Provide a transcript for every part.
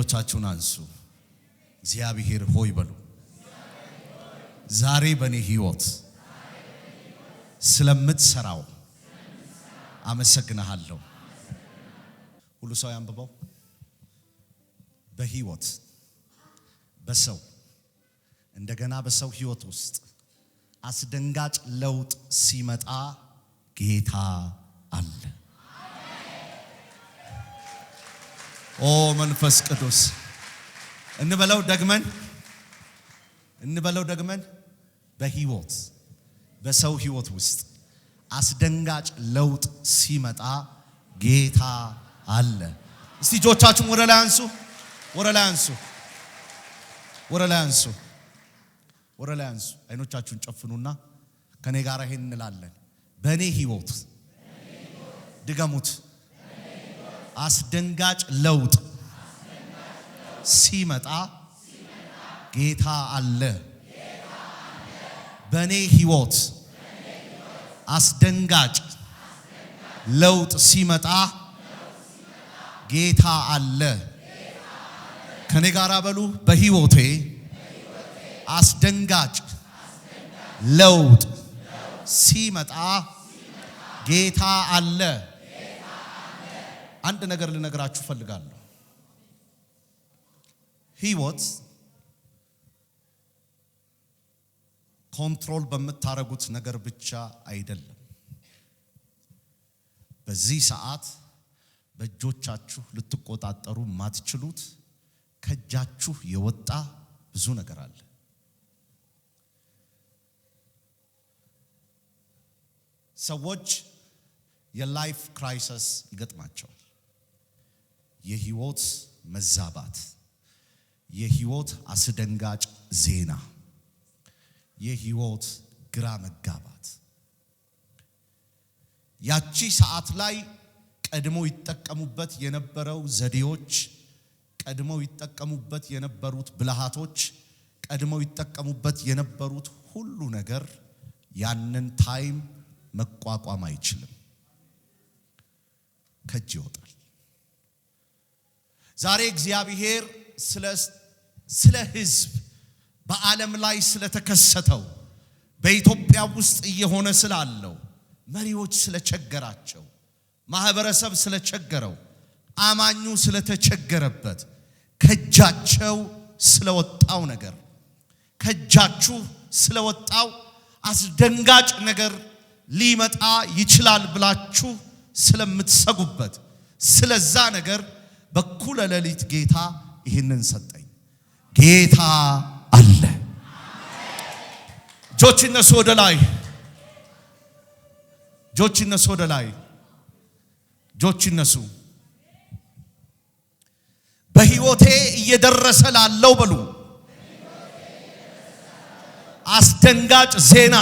እጆቻችሁን አንሱ። እግዚአብሔር ሆይ በሉ። ዛሬ በኔ ህይወት ስለምትሰራው አመሰግናለሁ። ሁሉ ሰው ያንብበው። በህይወት በሰው እንደገና በሰው ህይወት ውስጥ አስደንጋጭ ለውጥ ሲመጣ ጌታ አለ። ኦ መንፈስ ቅዱስ እንበለው ደግመን በህይወት በሰው ህይወት ውስጥ አስደንጋጭ ለውጥ ሲመጣ ጌታ አለ። እስቲ እጆቻችሁን ወደ ላይ አንሱ። አይኖቻችሁን ጨፍኑና ከኔ ጋር ይሄን እንላለን። በኔ ህይወት ድገሙት። አስደንጋጭ ለውጥ ሲመጣ ጌታ አለ። በኔ ህይወት አስደንጋጭ ለውጥ ሲመጣ ጌታ አለ። ከኔ ጋር በሉ። በህይወቴ አስደንጋጭ ለውጥ ሲመጣ ጌታ አለ። አንድ ነገር ልነግራችሁ ፈልጋለሁ። ህይወት ኮንትሮል በምታረጉት ነገር ብቻ አይደለም። በዚህ ሰዓት በእጆቻችሁ ልትቆጣጠሩ ማትችሉት ከእጃችሁ የወጣ ብዙ ነገር አለ። ሰዎች የላይፍ ክራይሲስ ይገጥማቸዋል። የህይወት መዛባት፣ የህይወት አስደንጋጭ ዜና፣ የህይወት ግራ መጋባት። ያቺ ሰዓት ላይ ቀድሞ ይጠቀሙበት የነበረው ዘዴዎች፣ ቀድሞ ይጠቀሙበት የነበሩት ብልሃቶች፣ ቀድሞ ይጠቀሙበት የነበሩት ሁሉ ነገር ያንን ታይም መቋቋም አይችልም። ከእጅ ይወጣል። ዛሬ እግዚአብሔር ስለ ህዝብ በዓለም ላይ ስለተከሰተው በኢትዮጵያ ውስጥ እየሆነ ስላለው መሪዎች ስለቸገራቸው፣ ማህበረሰብ ስለቸገረው፣ አማኙ ስለተቸገረበት ከእጃቸው ስለወጣው ነገር፣ ከእጃችሁ ስለወጣው አስደንጋጭ ነገር ሊመጣ ይችላል ብላችሁ ስለምትሰጉበት ስለዛ ነገር በኩለ ሌሊት ጌታ ይህንን ሰጠኝ። ጌታ አለ። እጆች ይነሱ ወደ ላይ። በህይወቴ እየደረሰ ላለው በሉ አስደንጋጭ ዜና፣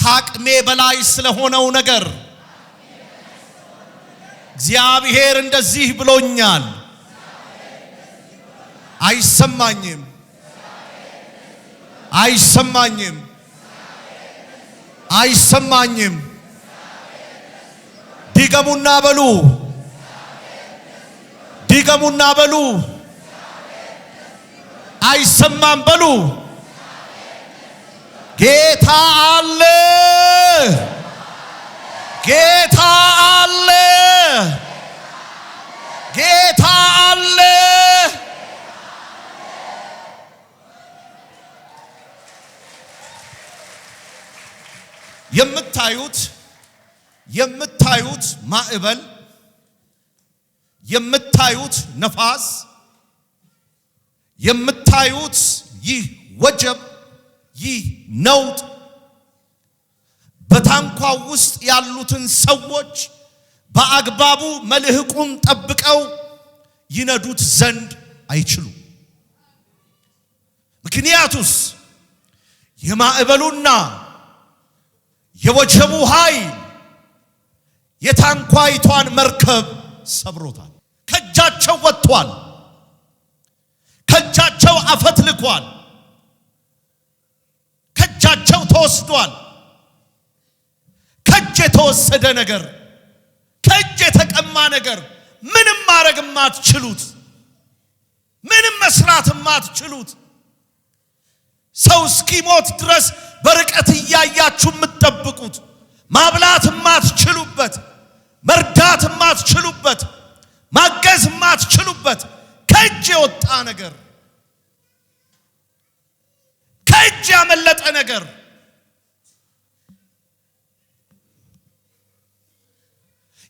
ከአቅሜ በላይ ስለሆነው ነገር እግዚአብሔር እንደዚህ ብሎኛል። አይሰማኝም። ድገሙና በሉ። አይሰማም በሉ። ጌታ አለ። የምታዩት ማዕበል፣ የምታዩት ነፋስ፣ የምታዩት ይህ ወጀብ፣ ይህ ነውጥ በታንኳው ውስጥ ያሉትን ሰዎች በአግባቡ መልህቁን ጠብቀው ይነዱት ዘንድ አይችሉም። ምክንያቱስ የማዕበሉና የወጀቡ ኃይል የታንኳይቷን መርከብ ሰብሮታል። ከእጃቸው ወጥቷል። ከእጃቸው አፈትልኳል። ከእጃቸው ተወስዷል። ከእጅ የተወሰደ ነገር፣ ከእጅ የተቀማ ነገር ምንም ማድረግ የማትችሉት ምንም መስራት ማትችሉት ሰው እስኪሞት ድረስ በርቀት ያያችሁ የምትጠብቁት ማብላት ማትችሉበት መርዳት ማትችሉበት ማገዝ ማትችሉበት ከእጅ የወጣ ነገር ከእጅ ያመለጠ ነገር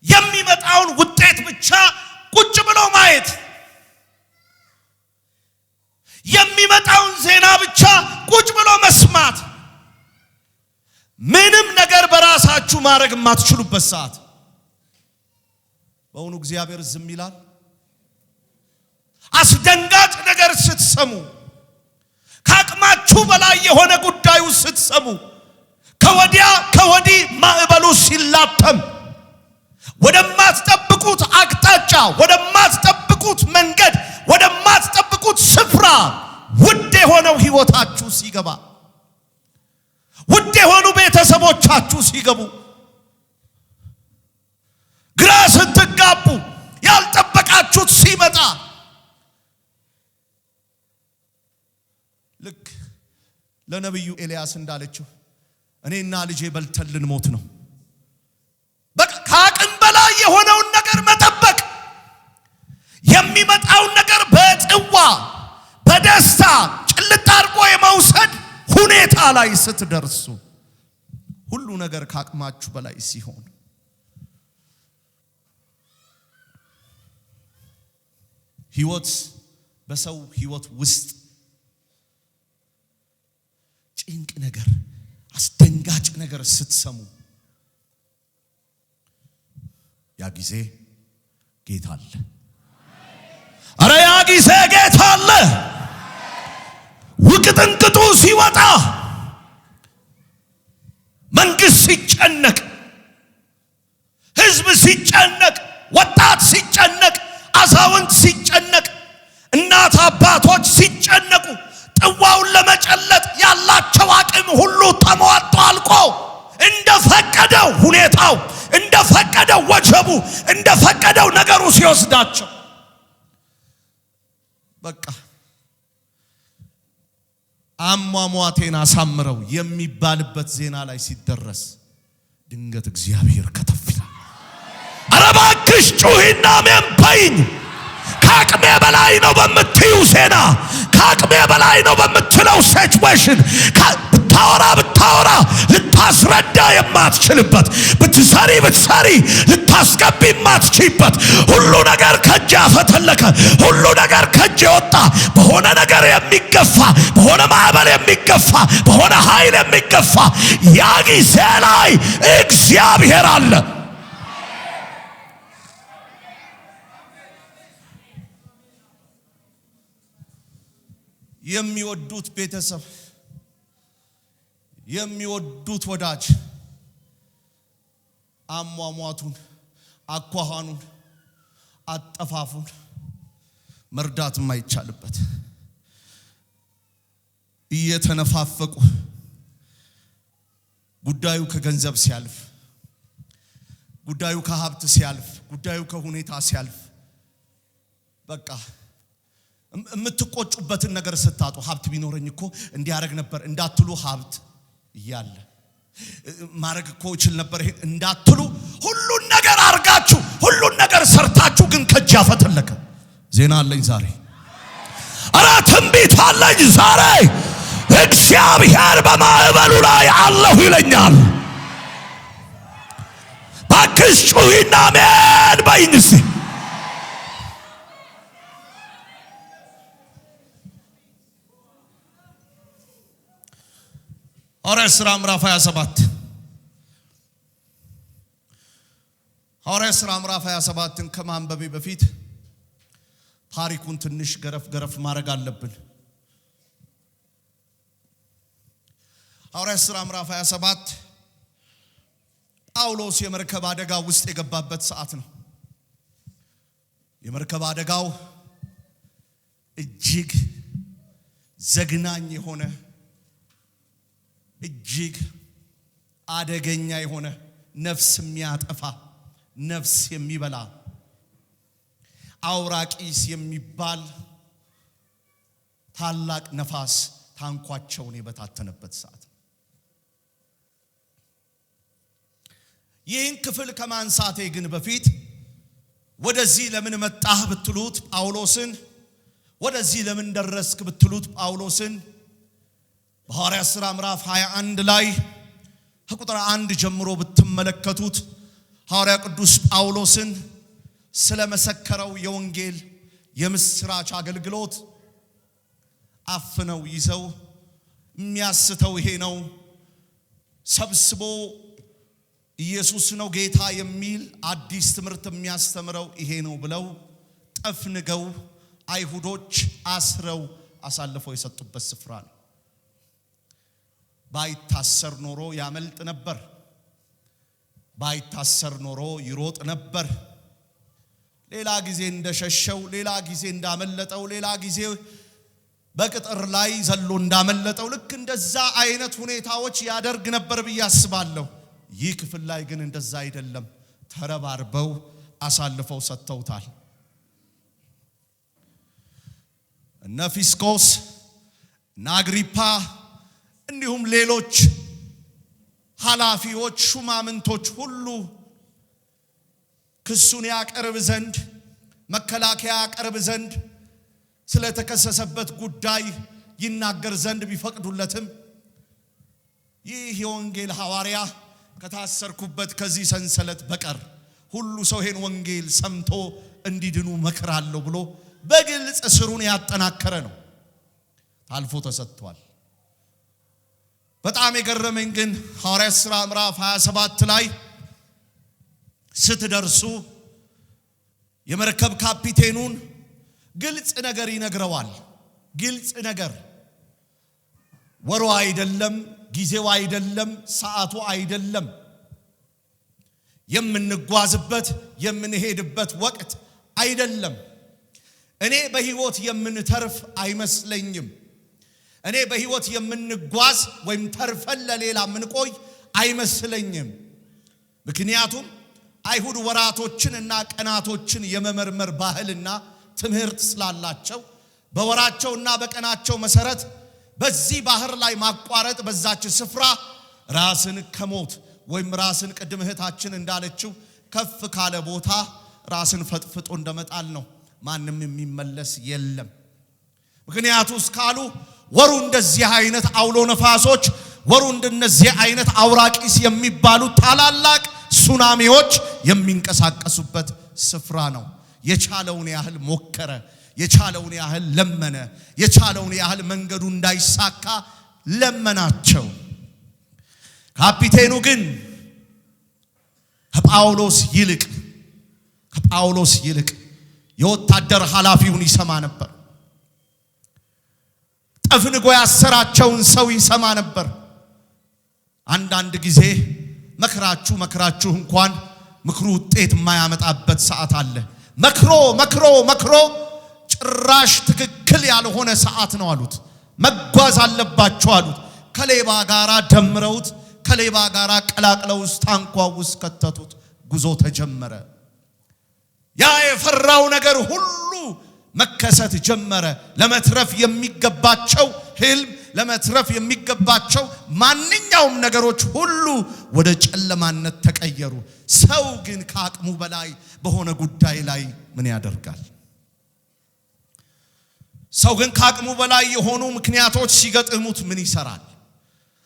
የሚመጣውን ውጤት ብቻ ቁጭ ብሎ ማየት የሚመጣውን ዜና ብቻ ቁጭ ብሎ መስማት ምንም ነገር በራሳችሁ ማድረግ ማትችሉበት ሰዓት በእውኑ እግዚአብሔር ዝም ይላል? አስደንጋጭ ነገር ስትሰሙ ከአቅማችሁ በላይ የሆነ ጉዳዩ ስትሰሙ ከወዲያ ከወዲህ ማዕበሉ ሲላተም ወደማትጠብቁት አቅጣጫ ወደማትጠብቁት መንገድ ወደማትጠብቁት ስፍራ ውድ የሆነው ህይወታችሁ ሲገባ ውድ የሆኑ ቤተሰቦቻችሁ ሲገቡ ግራ ስትጋቡ ያልጠበቃችሁት ሲመጣ ልክ ለነብዩ ኤልያስ እንዳለችው እኔና ልጄ በልተን ልንሞት ነው። በቃ ከአቅም በላይ የሆነውን ነገር መጠበቅ የሚመጣውን ነገር በጽዋ በደስታ ጭልጥ አድርጎ የመውሰድ ሁኔታ ላይ ስትደርሱ ሁሉ ነገር ከአቅማችሁ በላይ ሲሆን ህይወት በሰው ህይወት ውስጥ ጭንቅ ነገር አስደንጋጭ ነገር ስትሰሙ ያ ጊዜ ጌታ አለ። አረ ያ ጊዜ ጌታ አለ። ውቅጥንቅጡ ሲወጣ መንግስት ሲጨነቅ ህዝብ ሲጨነቅ ወጣት ሲጨነቅ አዛውንት ሲጨነቅ እናት አባቶች ሲጨነቁ ጥዋውን ለመጨለጥ ያላቸው አቅም ሁሉ ተሟጦ አልቆ እንደፈቀደው ሁኔታው እንደፈቀደው ወጀቡ እንደፈቀደው ነገሩ ሲወስዳቸው በቃ አሟሟቴን አሳምረው የሚባልበት ዜና ላይ ሲደረስ ድንገት እግዚአብሔር ከተፍ ይላል። ኧረ እባክሽ ጩሂና አሜን በይኝ። ከአቅሜ በላይ ነው በምትዩ ዜና ከአቅሜ በላይ ነው በምትለው ሲቹዌሽን ብታወራ ልታስረዳ የማትችልበት ብትሰሪ ልታስገቢ የማትችልበት ሁሉ ነገር ከእጅ ያፈተለከ ሁሉ ነገር ከእጅ የወጣ በሆነ ነገር የሚገፋ በሆነ ማዕበል የሚገፋ በሆነ ኃይል የሚገፋ ያ ጊዜ ላይ እግዚአብሔር አለ። የሚወዱት ቤተሰብ የሚወዱት ወዳጅ አሟሟቱን አኳኋኑን አጠፋፉን መርዳት የማይቻልበት እየተነፋፈቁ ጉዳዩ ከገንዘብ ሲያልፍ ጉዳዩ ከሀብት ሲያልፍ ጉዳዩ ከሁኔታ ሲያልፍ በቃ የምትቆጩበትን ነገር ስታጡ ሀብት ቢኖረኝ እኮ እንዲያረግ ነበር እንዳትሉ ሀብት ይያለ ማረግ እኮ ይችል ነበር እንዳትሉ ሁሉን ነገር አርጋችሁ ሁሉን ነገር ሰርታችሁ ግን ከእጅ ያፈተለከ ዜና አለኝ ዛሬ። አረ ትንቢት አለኝ ዛሬ። እግዚአብሔር በማዕበሉ ላይ አለሁ ይለኛል። ባክሽ ጩሂና አሜን በይኝ እስቲ። ሐዋርያት ሥራ ምዕራፍ 27 ሐዋርያት ሥራ ምዕራፍ 27ን ከማንበቤ በፊት ታሪኩን ትንሽ ገረፍ ማድረግ አለብን። ሐዋርያት ሥራ ምዕራፍ 27 ጳውሎስ የመርከብ አደጋ ውስጥ የገባበት ሰዓት ነው። የመርከብ አደጋው እጅግ ዘግናኝ የሆነ እጅግ አደገኛ የሆነ ነፍስ የሚያጠፋ ነፍስ የሚበላ አውራቂስ የሚባል ታላቅ ነፋስ ታንኳቸውን የበታተነበት ሰዓት። ይህን ክፍል ከማንሳቴ ግን በፊት ወደዚህ ለምን መጣህ ብትሉት ጳውሎስን፣ ወደዚህ ለምን ደረስክ ብትሉት ጳውሎስን በሐዋርያት ሥራ ምዕራፍ 21 ላይ ከቁጥር 1 ጀምሮ ብትመለከቱት ሐዋርያ ቅዱስ ጳውሎስን ስለመሰከረው የወንጌል የምስራች አገልግሎት አፍነው ይዘው የሚያስተው ይሄ ነው፣ ሰብስቦ ኢየሱስ ነው ጌታ የሚል አዲስ ትምህርት የሚያስተምረው ይሄ ነው ብለው ጠፍንገው አይሁዶች አስረው አሳልፈው የሰጡበት ስፍራ ነው። ባይታሰር ኖሮ ያመልጥ ነበር። ባይታሰር ኖሮ ይሮጥ ነበር። ሌላ ጊዜ እንደሸሸው፣ ሌላ ጊዜ እንዳመለጠው፣ ሌላ ጊዜ በቅጥር ላይ ዘሎ እንዳመለጠው ልክ እንደዛ አይነት ሁኔታዎች ያደርግ ነበር ብዬ አስባለሁ። ይህ ክፍል ላይ ግን እንደዛ አይደለም። ተረባርበው አሳልፈው ሰጥተውታል። እነ ፊስቆስ እና አግሪፓ እንዲሁም ሌሎች ኃላፊዎች ሹማምንቶች ሁሉ ክሱን ያቀርብ ዘንድ መከላከያ ያቀርብ ዘንድ ስለተከሰሰበት ጉዳይ ይናገር ዘንድ ቢፈቅዱለትም ይህ የወንጌል ሐዋርያ ከታሰርኩበት ከዚህ ሰንሰለት በቀር ሁሉ ሰው ይሄን ወንጌል ሰምቶ እንዲድኑ መከራለሁ ብሎ በግልጽ ስሩን ያጠናከረ ነው። ታልፎ ተሰጥቷል። በጣም የገረመኝ ግን ሐዋርያት ሥራ ምዕራፍ 27 ላይ ስትደርሱ የመርከብ ካፒቴኑን ግልጽ ነገር ይነግረዋል። ግልጽ ነገር ወሩ አይደለም፣ ጊዜው አይደለም፣ ሰዓቱ አይደለም፣ የምንጓዝበት የምንሄድበት ወቅት አይደለም። እኔ በህይወት የምንተርፍ አይመስለኝም። እኔ በህይወት የምንጓዝ ወይም ተርፈን ለሌላ ምንቆይ አይመስለኝም። ምክንያቱም አይሁድ ወራቶችን እና ቀናቶችን የመመርመር ባህልና ትምህርት ስላላቸው በወራቸውና በቀናቸው መሰረት በዚህ ባህር ላይ ማቋረጥ በዛች ስፍራ ራስን ከሞት ወይም ራስን ቅድም እህታችን እንዳለችው ከፍ ካለ ቦታ ራስን ፈጥፍጦ እንደመጣል ነው። ማንም የሚመለስ የለም። ምክንያቱስ ካሉ ወሩ እንደዚህ አይነት አውሎ ነፋሶች፣ ወሩ እንደነዚህ አይነት አውራቂስ የሚባሉ ታላላቅ ሱናሚዎች የሚንቀሳቀሱበት ስፍራ ነው። የቻለውን ያህል ሞከረ፣ የቻለውን ያህል ለመነ፣ የቻለውን ያህል መንገዱ እንዳይሳካ ለመናቸው። ካፒቴኑ ግን ከጳውሎስ ይልቅ የወታደር ኃላፊውን ይሰማ ነበር። ጠፍንጎ ያሰራቸውን ሰው ይሰማ ነበር። አንዳንድ ጊዜ መክራችሁ እንኳን ምክሩ ውጤት የማያመጣበት ሰዓት አለ። መክሮ ጭራሽ ትክክል ያልሆነ ሰዓት ነው አሉት። መጓዝ አለባችሁ አሉት። ከሌባ ጋራ ደምረውት ከሌባ ጋራ ቀላቅለው ታንኳ ውስጥ ከተቱት። ጉዞ ተጀመረ። ያ የፈራው ነገር ሁሉ መከሰት ጀመረ። ለመትረፍ የሚገባቸው ህልም፣ ለመትረፍ የሚገባቸው ማንኛውም ነገሮች ሁሉ ወደ ጨለማነት ተቀየሩ። ሰው ግን ከአቅሙ በላይ በሆነ ጉዳይ ላይ ምን ያደርጋል? ሰው ግን ከአቅሙ በላይ የሆኑ ምክንያቶች ሲገጥሙት ምን ይሰራል?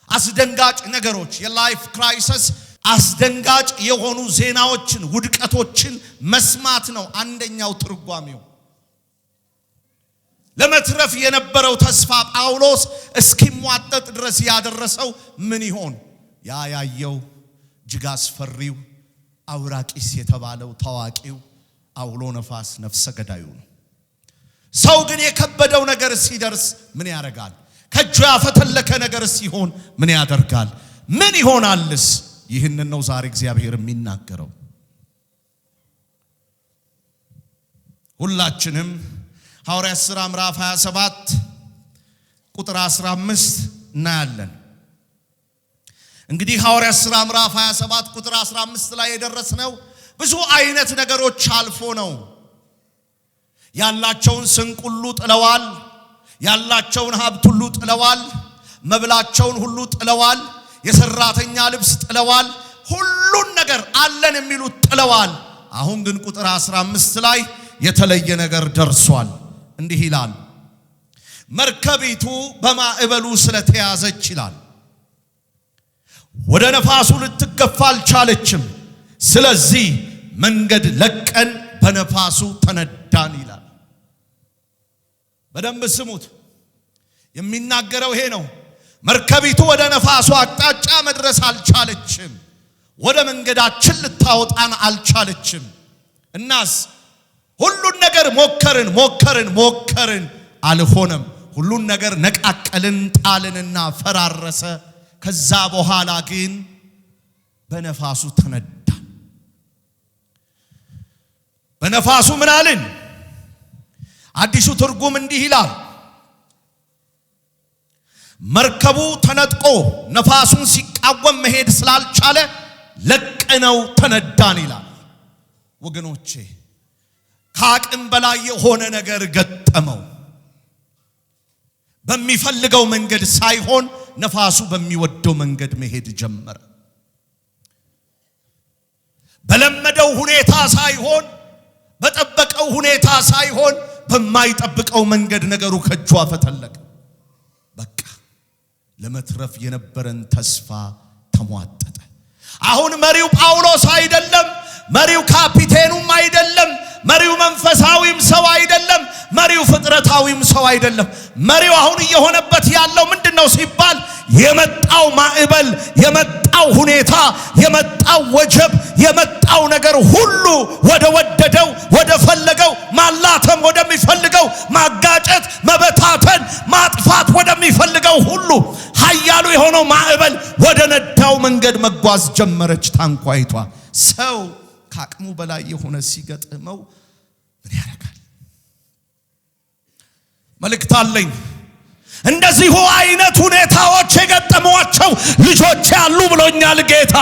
አስደንጋጭ ነገሮች፣ የላይፍ ክራይሲስ፣ አስደንጋጭ የሆኑ ዜናዎችን፣ ውድቀቶችን መስማት ነው አንደኛው ትርጓሜው። ለመትረፍ የነበረው ተስፋ ጳውሎስ እስኪሟጠጥ ድረስ ያደረሰው ምን ይሆን? ያ ያየው እጅግ አስፈሪው አውራቂስ የተባለው ታዋቂው አውሎ ነፋስ ነፍሰ ገዳዩ ነው። ሰው ግን የከበደው ነገር ሲደርስ ምን ያደርጋል? ከእጁ ያፈተለከ ነገር ሲሆን ምን ያደርጋል? ምን ይሆናልስ? ይህንን ነው ዛሬ እግዚአብሔር የሚናገረው። ሁላችንም ሐዋርያት ሥራ ምዕራፍ 27 ቁጥር 15 እናያለን። እንግዲህ ሐዋርያት ሥራ ምዕራፍ 27 ቁጥር 15 ላይ የደረስነው ብዙ አይነት ነገሮች አልፎ ነው። ያላቸውን ስንቅ ሁሉ ጥለዋል። ያላቸውን ሀብት ሁሉ ጥለዋል። መብላቸውን ሁሉ ጥለዋል። የሰራተኛ ልብስ ጥለዋል። ሁሉን ነገር አለን የሚሉት ጥለዋል። አሁን ግን ቁጥር 15 ላይ የተለየ ነገር ደርሷል። እንዲህ ይላል፣ መርከቢቱ በማዕበሉ ስለተያዘች ይላል ወደ ነፋሱ ልትገፋ አልቻለችም። ስለዚህ መንገድ ለቀን በነፋሱ ተነዳን ይላል። በደንብ ስሙት። የሚናገረው ይሄ ነው። መርከቢቱ ወደ ነፋሱ አቅጣጫ መድረስ አልቻለችም። ወደ መንገዳችን ልታወጣን አልቻለችም። እናስ ሁሉን ነገር ሞከርን አልሆነም። ሁሉን ነገር ነቃቀልን፣ ጣልንና ፈራረሰ። ከዛ በኋላ ግን በነፋሱ ተነዳን። በነፋሱ ምን አልን? አዲሱ ትርጉም እንዲህ ይላል፣ መርከቡ ተነጥቆ ነፋሱን ሲቃወም መሄድ ስላልቻለ ለቀነው ተነዳን ይላል። ወገኖቼ ከአቅም በላይ የሆነ ነገር ገጠመው። በሚፈልገው መንገድ ሳይሆን ነፋሱ በሚወደው መንገድ መሄድ ጀመረ። በለመደው ሁኔታ ሳይሆን በጠበቀው ሁኔታ ሳይሆን በማይጠብቀው መንገድ ነገሩ ከእጁ አፈተለቀ። በቃ ለመትረፍ የነበረን ተስፋ ተሟጠጠ። አሁን መሪው ጳውሎስ አይደለም፣ መሪው ካፒቴኑም አይደለም፣ መሪው መንፈሳዊም ሰው አይደለም፣ መሪው ፍጥረታዊም ሰው አይደለም። መሪው አሁን እየሆነበት ያለው ምንድነው ሲባል የመጣው ማዕበል፣ የመጣው ሁኔታ፣ የመጣው ወጀብ፣ የመጣው ነገር ሁሉ ወደ ወደደው ወደ ፈለገው ማላተም ወደሚፈልገው ማጋጨት፣ መበታተን፣ ማጥፋት ወደሚፈልገው ሁሉ ኃያሉ የሆነው ማዕበል ወደ ነዳው መንገድ መጓዝ ጀመረች ታንኳይቷ። ሰው ከአቅሙ በላይ የሆነ ሲገጥመው ምን ያደርጋል? መልእክት አለኝ። እንደዚሁ አይነት ሁኔታዎች የገጠሟቸው ልጆች ያሉ ብሎኛል ጌታ።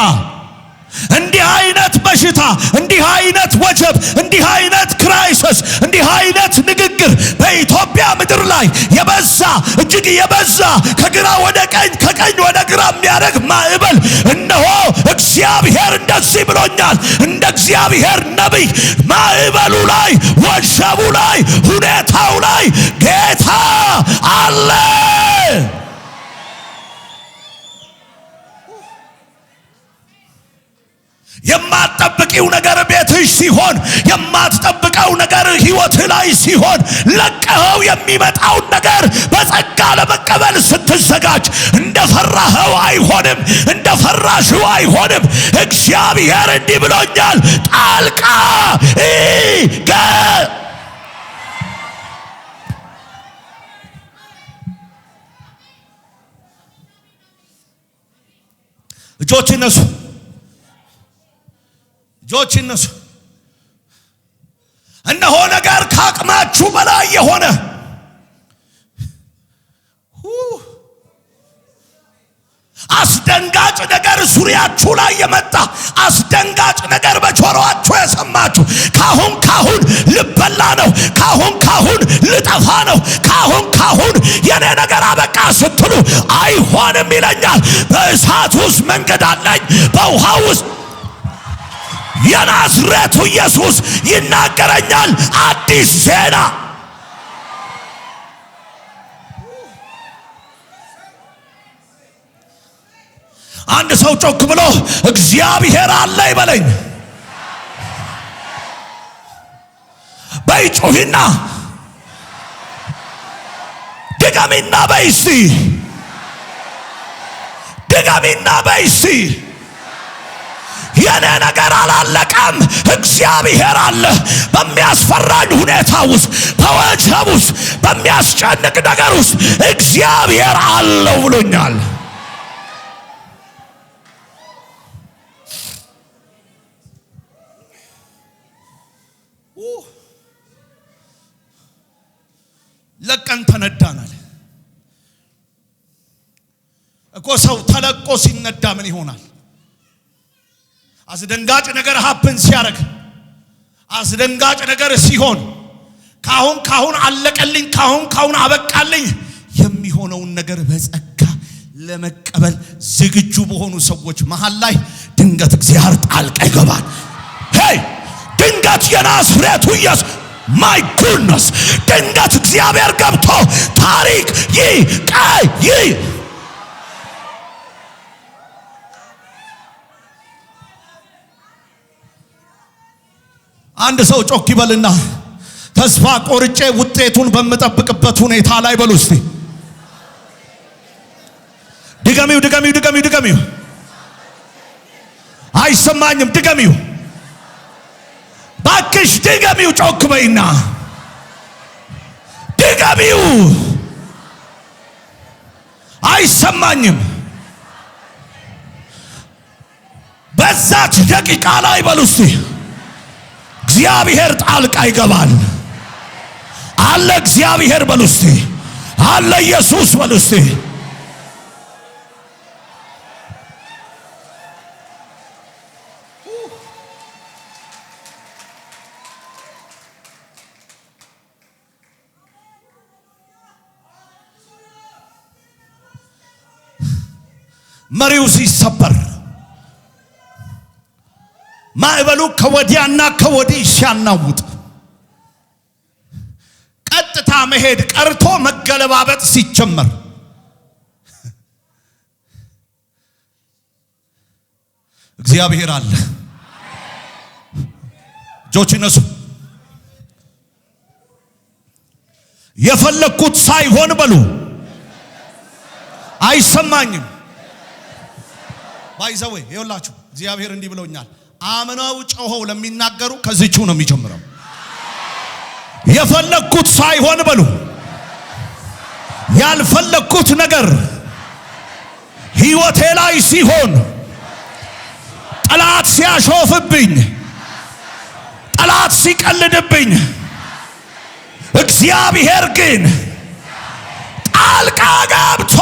እንዲህ አይነት በሽታ፣ እንዲህ አይነት ወጀብ፣ እንዲህ አይነት ክራይሲስ፣ እንዲህ አይነት ንግግር በኢትዮጵያ ምድር ላይ የበዛ እጅግ የበዛ ከግራ ወደ ቀኝ ከቀኝ ወደ ግራ የሚያደርግ ማዕበል እነሆ እግዚአብሔር እንደዚህ ብሎኛል። እንደ እግዚአብሔር ነቢይ ማዕበሉ ላይ፣ ወጀቡ ላይ፣ ሁኔታው ላይ ጌታ አለ። የማትጠብቂው ነገር ቤትሽ ሲሆን፣ የማትጠብቀው ነገር ህይወትህ ላይ ሲሆን፣ ለቀኸው የሚመጣውን ነገር በጸጋ ለመቀበል ስትዘጋጅ እንደፈራኸው አይሆንም፣ እንደፈራሽው አይሆንም። እግዚአብሔር እንዲህ ብሎኛል፣ ጣልቃ እጆች ይነሱ፣ እጆች ይነሱ። እነሆ ነገር ከአቅማችሁ በላይ የሆነ አስደንጋጭ ነገር ዙሪያችሁ ላይ የመጣ አስደንጋጭ ነገር በጆሮአችሁ የሰማችሁ ካሁን ልበላ ነው፣ ካሁን ልጠፋ ነው፣ ካሁን የኔ ነገር አበቃ ስትሉ አይሆንም ይለኛል። በእሳት ውስጥ መንገድ አለኝ፣ በውሃ ውስጥ የናዝሬቱ ኢየሱስ ይናገረኛል። አዲስ ዜና አንድ ሰው ጮክ ብሎ እግዚአብሔር አለ ይበለኝ። በይጩሂና ድገሚና በይሲ የኔ ነገር አላለቀም፣ እግዚአብሔር አለ። በሚያስፈራኝ ሁኔታ ውስጥ፣ በወጀብ ውስጥ፣ በሚያስጨንቅ ነገር ውስጥ እግዚአብሔር አለው ብሎኛል። ለቀን ተነዳናል እኮ። ሰው ተለቆ ሲነዳ ምን ይሆናል? አስደንጋጭ ነገር ሀፕን ሲያደርግ፣ አስደንጋጭ ነገር ሲሆን ካሁን አለቀልኝ ካሁን አበቃልኝ የሚሆነውን ነገር በጸጋ ለመቀበል ዝግጁ በሆኑ ሰዎች መሃል ላይ ድንገት እግዚአብሔር ጣልቃ ይገባል። ሄይ ድንገት የናዝሬቱ ኢየሱስ ማይ ጉድነስ ድንገት እግዚአብሔር ገብቶ ታሪክ ይቀይር። አንድ ሰው ጮክ ይበልና ተስፋ ቆርጬ ውጤቱን በመጠብቅበት ሁኔታ ላይ በሉ እስቲ ድገሚው አይሰማኝም ድገሚው ባክሽ ድገሚው ጮክ በይና ድገሚው አይሰማኝም በዛች ደቂቃ ላይ በሉ እስቲ እግዚአብሔር ጣልቃ ይገባል አለ እግዚአብሔር በሉ እስቲ አለ ኢየሱስ በሉ እስቲ መሪው ሲሰበር ማዕበሉ ከወዲያና ከወዲህ ሲያናውጥ ቀጥታ መሄድ ቀርቶ መገለባበጥ ሲጀመር እግዚአብሔር አለ። እጆች ይነሱ። የፈለኩት ሳይሆን በሉ አይሰማኝም ባይዘው ይኸውላችሁ እግዚአብሔር እንዲህ ብሎኛል። አምነው ጮኸው ለሚናገሩ ከዚቹ ነው የሚጀምረው። የፈለኩት ሳይሆን በሉ ያልፈለኩት ነገር ሕይወቴ ላይ ሲሆን ጠላት ሲያሾፍብኝ ጠላት ሲቀልድብኝ እግዚአብሔር ግን ጣልቃ ገብቶ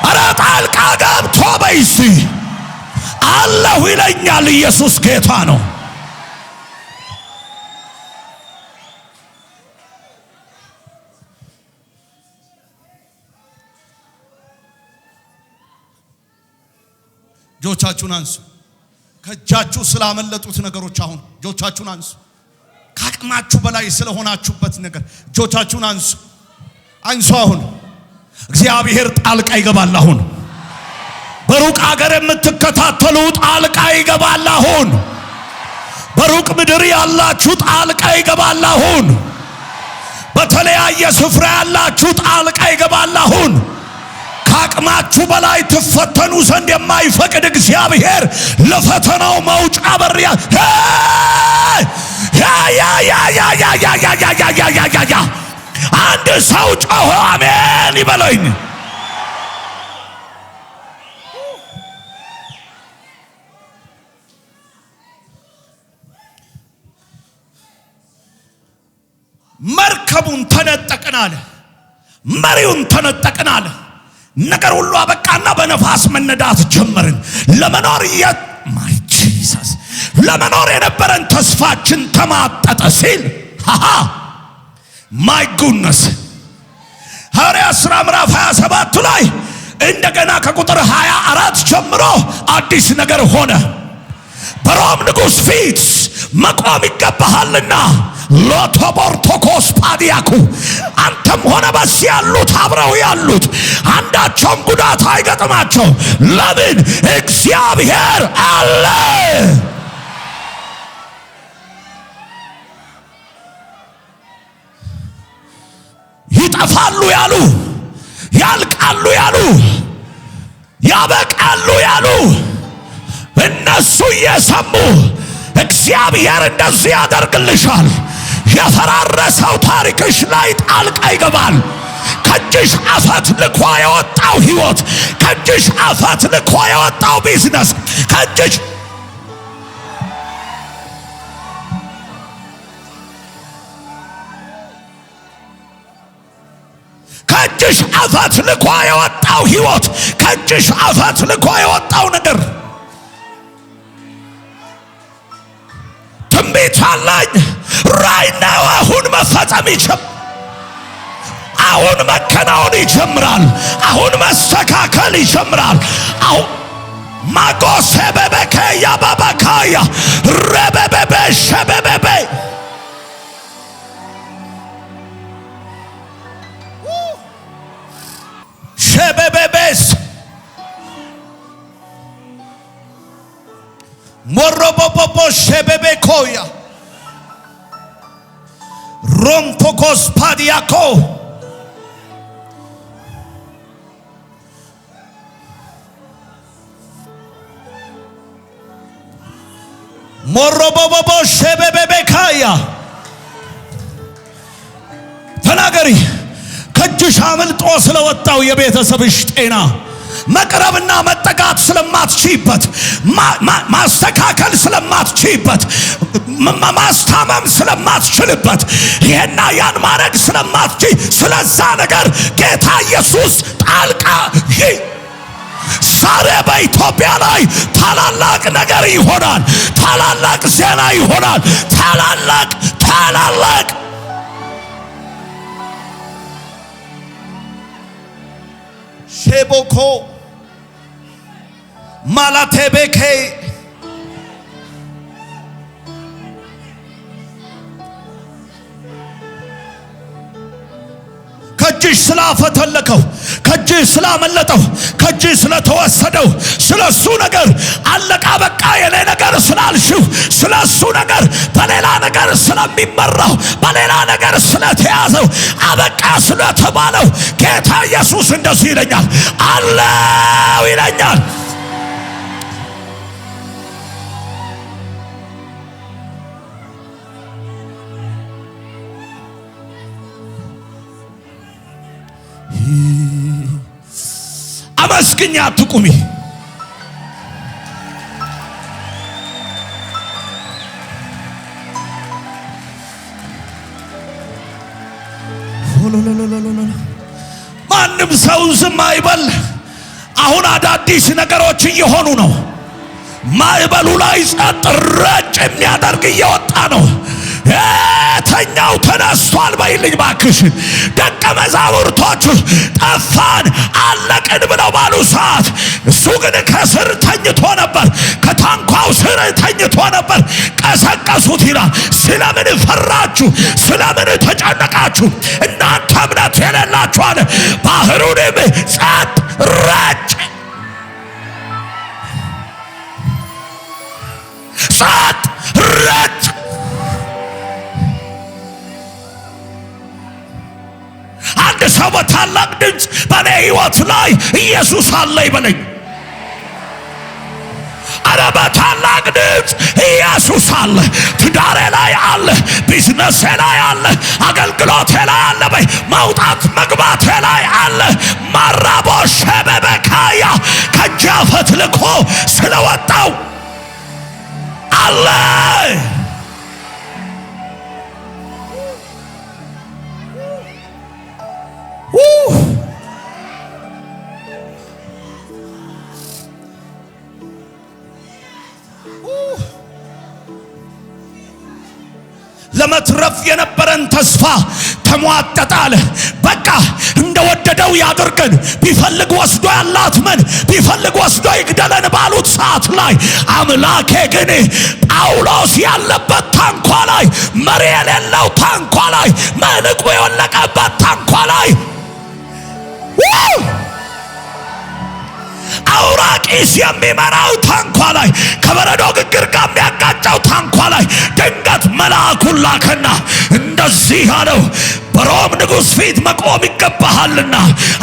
አረ ጣልቃ ገብቶ በይሲ አለሁ ይለኛል። ኢየሱስ ጌታ ነው። ጆቻችሁን አንሱ። ከጃችሁ ስላመለጡት ነገሮች አሁን ጆቻችሁን አንሱ። ካቅማችሁ በላይ ስለሆናችሁበት ነገር ጆቻችሁን አንሱ። አሁን እግዚአብሔር ጣልቃ ይገባል። አሁን በሩቅ ሀገር የምትከታተሉ ጣልቃ ይገባል። አሁን በሩቅ ምድር ያላችሁ ጣልቃ ይገባል። አሁን በተለያየ ስፍራ ያላችሁ ጣልቃ ይገባል። አሁን ካቅማችሁ በላይ ትፈተኑ ዘንድ የማይፈቅድ እግዚአብሔር ለፈተናው መውጫ በር አንድ ሰው ጮሆ አሜን ይበለኝ። መርከቡን ተነጠቅናል፣ መሪውን ተነጠቅናል። ነገር ሁሉ አበቃና በነፋስ መነዳት ጀመርን። ለመኖር የነበረን ተስፋችን ተማጠጠ ሲል ማይ ጉድነስ ሐዋርያት ሥራ ምዕራፍ 27 ላይ እንደገና ከቁጥር 24 ጀምሮ አዲስ ነገር ሆነ። በሮም ንጉሥ ፊት መቆም ይገባሃልና ሎቶቦርቶኮስ ፓዲያኩ አንተም ሆነ በዚህ ያሉት አብረው ያሉት አንዳቸውም ጉዳት አይገጥማቸው። ለምን? እግዚአብሔር አለ። ይጠፋሉ ያሉ፣ ያልቃሉ ያሉ፣ ያበቃሉ ያሉ እነሱ እየሰሙ እግዚአብሔር እንደዚህ ያደርግልሻል። የፈራረሰው ታሪክሽ ላይ ጣልቃ ይገባል። ከእጅሽ አፈት ልኮ የወጣው ሕይወት፣ ከእጅሽ አፈት ልኮ የወጣው ቢዝነስ፣ ከእጅሽ አፈት ልኮ የወጣው ሕይወት፣ ከእጅሽ አፈት ልኮ የወጣው ነገር ትንቢት አለኝ right now አሁን መፈጸም ይችላል አሁን መከናወን ይጀምራል አሁን መስተካከል ይጀምራል አሁን ማጎሴ በበከያ ባባካያ ረበበበ ሸበበበ ሸበበበስ ሞሮቦቦቦ ሸበበኮያ ሮምፖኮስ ፓዲያኮ ሞሮቦቦቦ ሸበበበካያ ተናገሪ ከእጅሽ አምልጦ ስለወጣው የቤተሰብሽ ጤና መቅረብና መጠጋት ስለማትችይበት ማስተካከል ስለማትችይበት ማስታመም ስለማትችልበት ይሄና ያን ማድረግ ስለማትችይ ስለዛ ነገር ጌታ ኢየሱስ ጣልቃ ዛሬ በኢትዮጵያ ላይ ታላላቅ ነገር ይሆናል ታላላቅ ዜና ይሆናል ታላላቅ ሼቦኮ ማላቴቤኬ ከእጅሽ ስላፈተለከው ከእጅሽ ስላመለጠው ከእጅሽ ስለተወሰደው ስለሱ ነገር አለቃ በቃ የኔ ነገር ስላልሽው ስለሱ ነገር በሌላ ነገር ስለሚመራው በሌላ ነገር ስለተያዘው አበቃ ስለተባለው ጌታ ኢየሱስ እንደዚህ ይለኛል አለው ይለኛል አመስግኛ አትቁሚ ማንም ሰው ዝም አይበል አሁን አዳዲስ ነገሮች እየሆኑ ነው ማዕበሉ ላይ ጸጥ ረጭ የሚያደርግ እየወጣ ነው ተኛው ተነስቷል በይልኝ ባክሽ ደቀ መዛሙርቶቹ ጠፋን አለቅን ብለው ባሉ ሰዓት እሱ ግን ከስር ተኝቶ ነበር ከታንኳው ስር ተኝቶ ነበር ቀሰቀሱት ይላል ስለምን ፈራችሁ ስለምን ተጨነቃችሁ እናንተ እምነት የሌላችሁ አለ ባህሩንም ጸጥ ረጭ ጸጥ ረጭ ሰው በታላቅ ድምፅ በኔ ሕይወት ላይ ኢየሱስ አለ ይበለኝ አረ በታላቅ ድምፅ ኢየሱስ አለ ትዳሬ ላይ አለ ቢዝነስ ላይ አለ አገልግሎት ላይ አለ በይ ማውጣት መግባት ላይ አለ ማራቦ ሸበበካያ ከጃፈት ልኮ ስለወጣው አለ ለመትረፍ የነበረን ተስፋ ተሟጠጣለ በቃ እንደወደደው ያድርገን ቢፈልግ ወስዶ ያላትመን ቢፈልግ ወስዶ ይግደለን ባሉት ሰዓት ላይ አምላኬ ግን ጳውሎስ ያለበት ታንኳ ላይ መሪ የሌለው ታንኳ ላይ መልቁ የወለቀበት ታንኳ ላይ አውራቂስ የሚመራው ታንኳ ላይ ከበረዶ ግግር ጋር የሚያጋጫው ታንኳ ላይ ድንገት መልአኩን ላከና እንደዚህ አለው በሮም ንጉሥ ፊት መቆም ይገባሃልና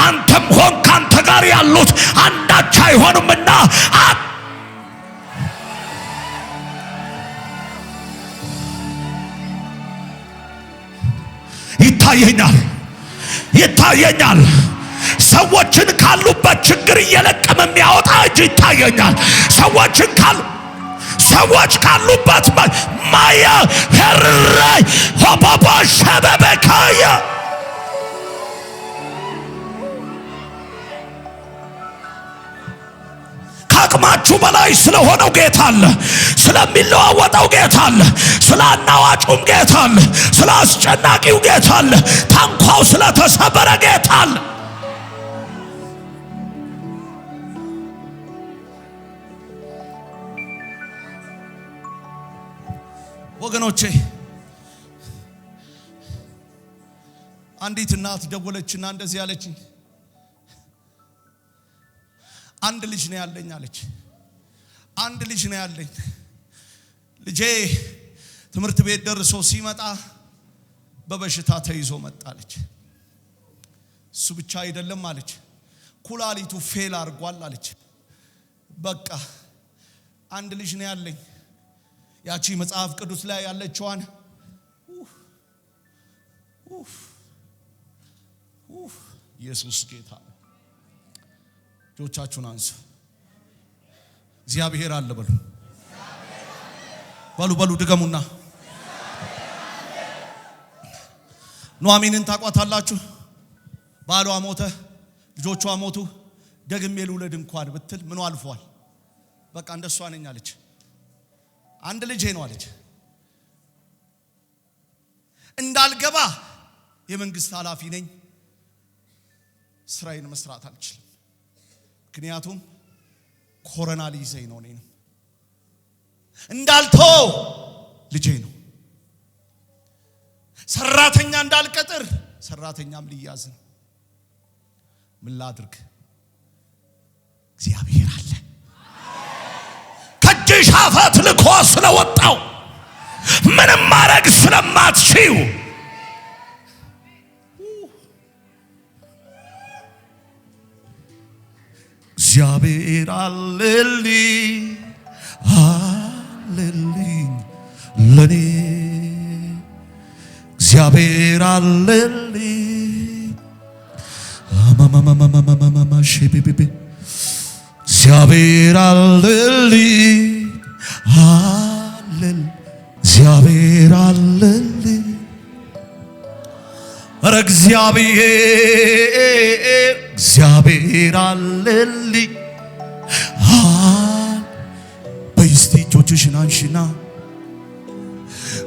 አንተም ሆን ካንተ ጋር ያሉት አንዳች አይሆኑምና ይታየኛል ሰዎችን ካሉበት ችግር እየለቀመ የሚያወጣ እጅ ይታየኛል ሰዎች ካሉበት ማያ ሄራይ ሆባባ ሸበበካያ ካቅማችሁ በላይ ስለሆነው ጌታ አለ። ስለሚለዋወጠው ጌታ አለ። ስላናዋጩም ጌታ አለ። ስላስጨናቂው ጌታ አለ። ታንኳው ስለተሰበረ ጌታ አለ። ወገኖቼ አንዲት እናት ደወለችና እንደዚህ ያለችኝ፣ አንድ ልጅ ነው ያለኝ አለች። አንድ ልጅ ነው ያለኝ። ልጄ ትምህርት ቤት ደርሶ ሲመጣ በበሽታ ተይዞ መጣለች። እሱ ብቻ አይደለም አለች፣ ኩላሊቱ ፌል አድርጓል አለች። በቃ አንድ ልጅ ነው ያለኝ። ያቺ መጽሐፍ ቅዱስ ላይ ያለችዋን ኢየሱስ ጌታ ነው። እጆቻችሁን አንሱ። እግዚአብሔር አለ በሉ። በሉ ድገሙና። ኑኃሚንን ታቋታላችሁ። ባሏ ሞተ፣ ልጆቿ ሞቱ። ደግሜ ልውለድ እንኳን ብትል ምኑ አልፏል። በቃ እንደሷ ነኝ አለች። አንድ ልጄ ነው አለች። እንዳልገባ የመንግስት ኃላፊ ነኝ፣ ስራዬን መስራት አልችልም። ምክንያቱም ኮሮና ሊይዘኝ ነው። እኔንም እንዳልተው ልጄ ነው። ሰራተኛ እንዳልቀጥር ሰራተኛም ሊያዝ ነው። ምን ላድርግ? እግዚአብሔር አለ። ከእጅሽ አፈት ልኮ ስለወጣው ምንም ማድረግ ስለማትችዩ እግዚአብሔር አለልኝ አለልኝ ለኔ እግዚአብሔር አለልኝ ሼቤቤ እግዚአብሔር አለልኝ አለል እግዚአብሔር አለልኝ ኧረ እግዚአብሔር አለልኝ በስቲ እጆችሽን አንሺና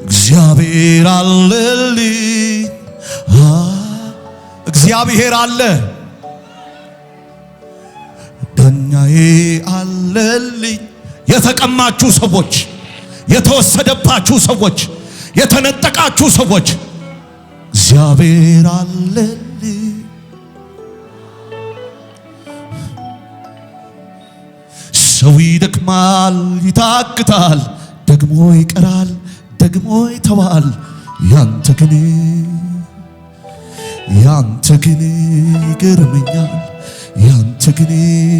እግዚአብሔር አለልኝ እግዚአብሔር አለ ዳኛዬ አለልኝ። የተቀማችሁ ሰዎች፣ የተወሰደባችሁ ሰዎች፣ የተነጠቃችሁ ሰዎች እግዚአብሔር አለልኝ። ሰው ይደክማል፣ ይታክታል፣ ደግሞ ይቀራል፣ ደግሞ ይተዋል። ያንተ ግን ይገርመኛል፣ ያንተ ግን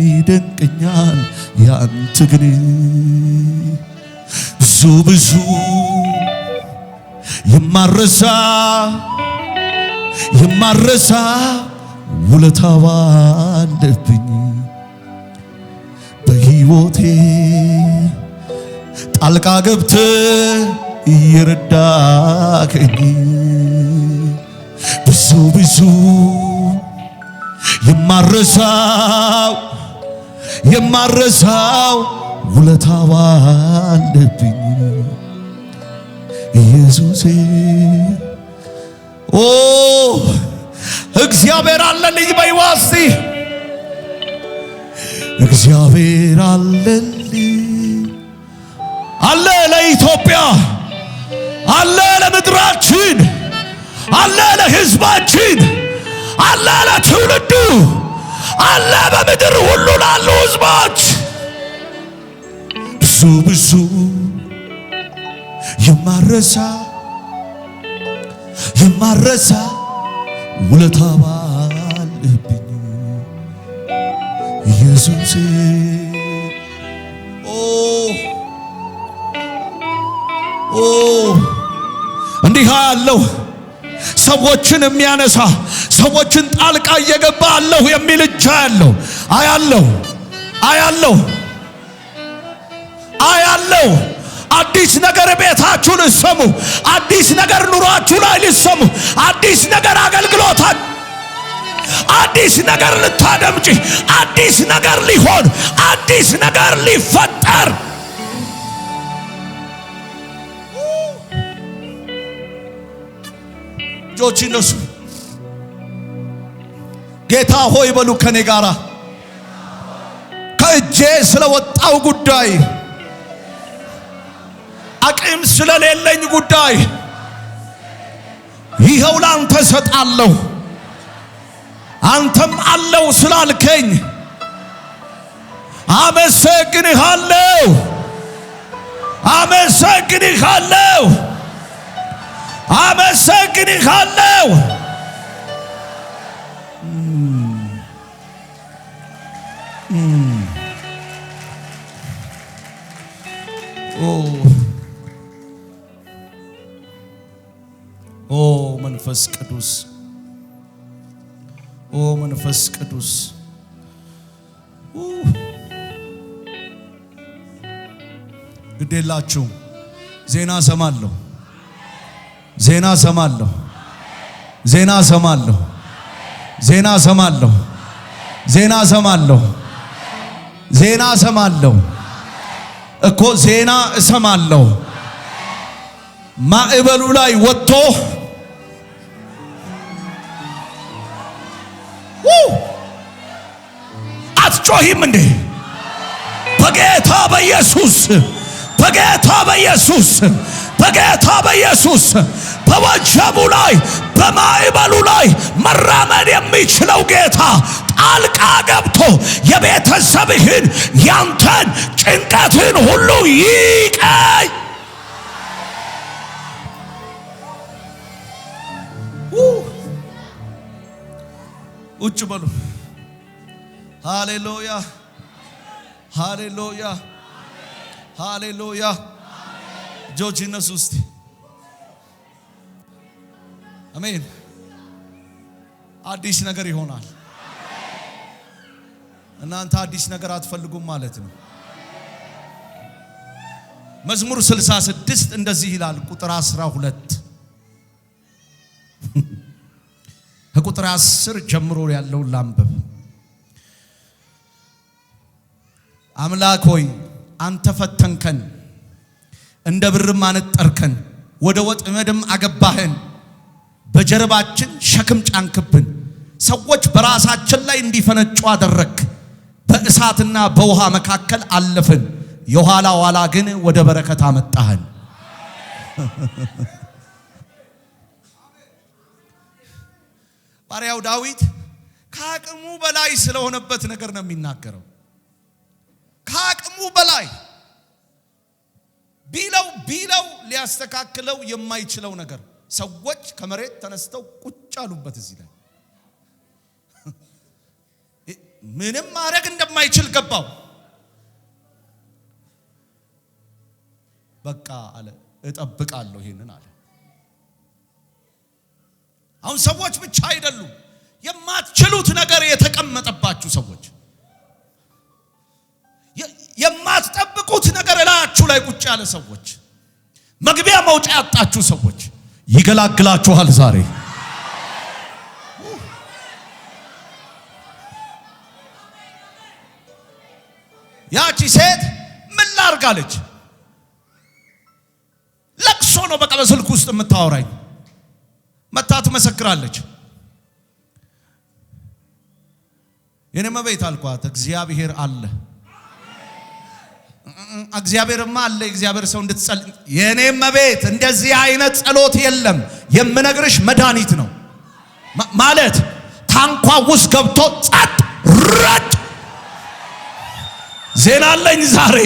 ይደንቀኛል፣ ያንተ ግን ብዙ የማረሳ ውለታ አለብኝ በሕይወቴ ጣልቃ ገብተህ እየረዳኸኝ ብዙ የማረሳው ውለታ አለብኝ ኢየሱሴ። ኦ እግዚአብሔር አለልኝ በይዋስቲ እግዚአብሔር አለልኝ አለ ለኢትዮጵያ አለ ለምድራችን አለ ለሕዝባችን አለ ለትውልዱ አለ በምድር ሁሉ ላሉ ሕዝቦች ብዙ የማረሳ ውለታ አለብኝ ኢየሱሴ። እንዲህ ያለው ሰዎችን የሚያነሳ ሰዎችን ጣልቃ እየገባ አለሁ የሚል እጅ አያለው። አዲስ ነገር ቤታችሁ ልሰሙ፣ አዲስ ነገር ኑሯችሁ ላይ ልሰሙ፣ አዲስ ነገር አገልግሎታችሁ አዲስ ነገር ልታደምጪ፣ አዲስ ነገር ሊሆን፣ አዲስ ነገር ሊፈጠር እጆች እነሱ ጌታ ሆይ በሉ ከኔ ጋራ ከእጄ ስለወጣው ጉዳይ አቅም ስለሌለኝ ጉዳይ ይኸው ላንተ ሰጣለሁ። አንተም አለው ስላልከኝ አመሰግንሃለሁ፣ አመሰግንሃለሁ፣ አመሰግንሃለሁ። ኦ መንፈስ ቅዱስ፣ ኦ መንፈስ ቅዱስ ግዴላችሁ። ዜና ሰማለሁ፣ ዜና ሰማለሁ፣ ዜና ሰማለሁ፣ ዜና ሰማለሁ፣ ዜና ሰማለሁ፣ ዜና ሰማለሁ እኮ ዜና እሰማለሁ። ማዕበሉ ላይ ወጥቶ አትጮሂም እንዴ? በጌታ በኢየሱስ፣ በጌታ በኢየሱስ፣ በጌታ በኢየሱስ በወጀቡ ላይ በማዕበሉ ላይ መራመድ የሚችለው ጌታ ጣልቃ ገብቶ የቤተሰብህን ያንተን ጭንቀትን ሁሉ ይቀይ። ውጭ በሉ። ሃሌሉያ፣ ሃሌሉያ፣ ሃሌሉያ። እጆች ይነሱ እስቲ። አሜን። አዲስ ነገር ይሆናል። እናንተ አዲስ ነገር አትፈልጉም ማለት ነው። መዝሙር 66 እንደዚህ ይላል ቁጥር 12 ከቁጥር 10 ጀምሮ ያለው ላንብብ። አምላክ ሆይ አንተ ፈተንከን፣ እንደ ብርም አነጠርከን፣ ወደ ወጥመድም አገባህን። በጀርባችን ሸክም ጫንክብን፣ ሰዎች በራሳችን ላይ እንዲፈነጩ አደረክ። በእሳትና በውሃ መካከል አለፍን፣ የኋላ ኋላ ግን ወደ በረከት አመጣህን። ባሪያው ዳዊት ከአቅሙ በላይ ስለሆነበት ነገር ነው የሚናገረው። ከአቅሙ በላይ ቢለው ሊያስተካክለው የማይችለው ነገር ሰዎች ከመሬት ተነስተው ቁጭ አሉበት። እዚህ ላይ ምንም ማድረግ እንደማይችል ገባው። በቃ አለ እጠብቃለሁ ይሄንን አለ። አሁን ሰዎች ብቻ አይደሉም፣ የማትችሉት ነገር የተቀመጠባችሁ ሰዎች፣ የማትጠብቁት ነገር እላችሁ ላይ ቁጭ ያለ ሰዎች፣ መግቢያ መውጫ ያጣችሁ ሰዎች ይገላግላችኋል ዛሬ። ያቺ ሴት ምን ላርጋለች? ለቅሶ ነው በቃ በስልክ ውስጥ የምታወራኝ። መታ ትመሰክራለች። የኔ መቤት አልኳት እግዚአብሔር አለ። እግዚአብሔርማ አለ። እግዚአብሔር ሰው እንድትጸልይ የኔ መቤት እንደዚህ አይነት ጸሎት የለም። የምነግርሽ መድኃኒት ነው ማለት ታንኳ ውስጥ ገብቶ ጸጥ ረጭ። ዜና አለኝ ዛሬ።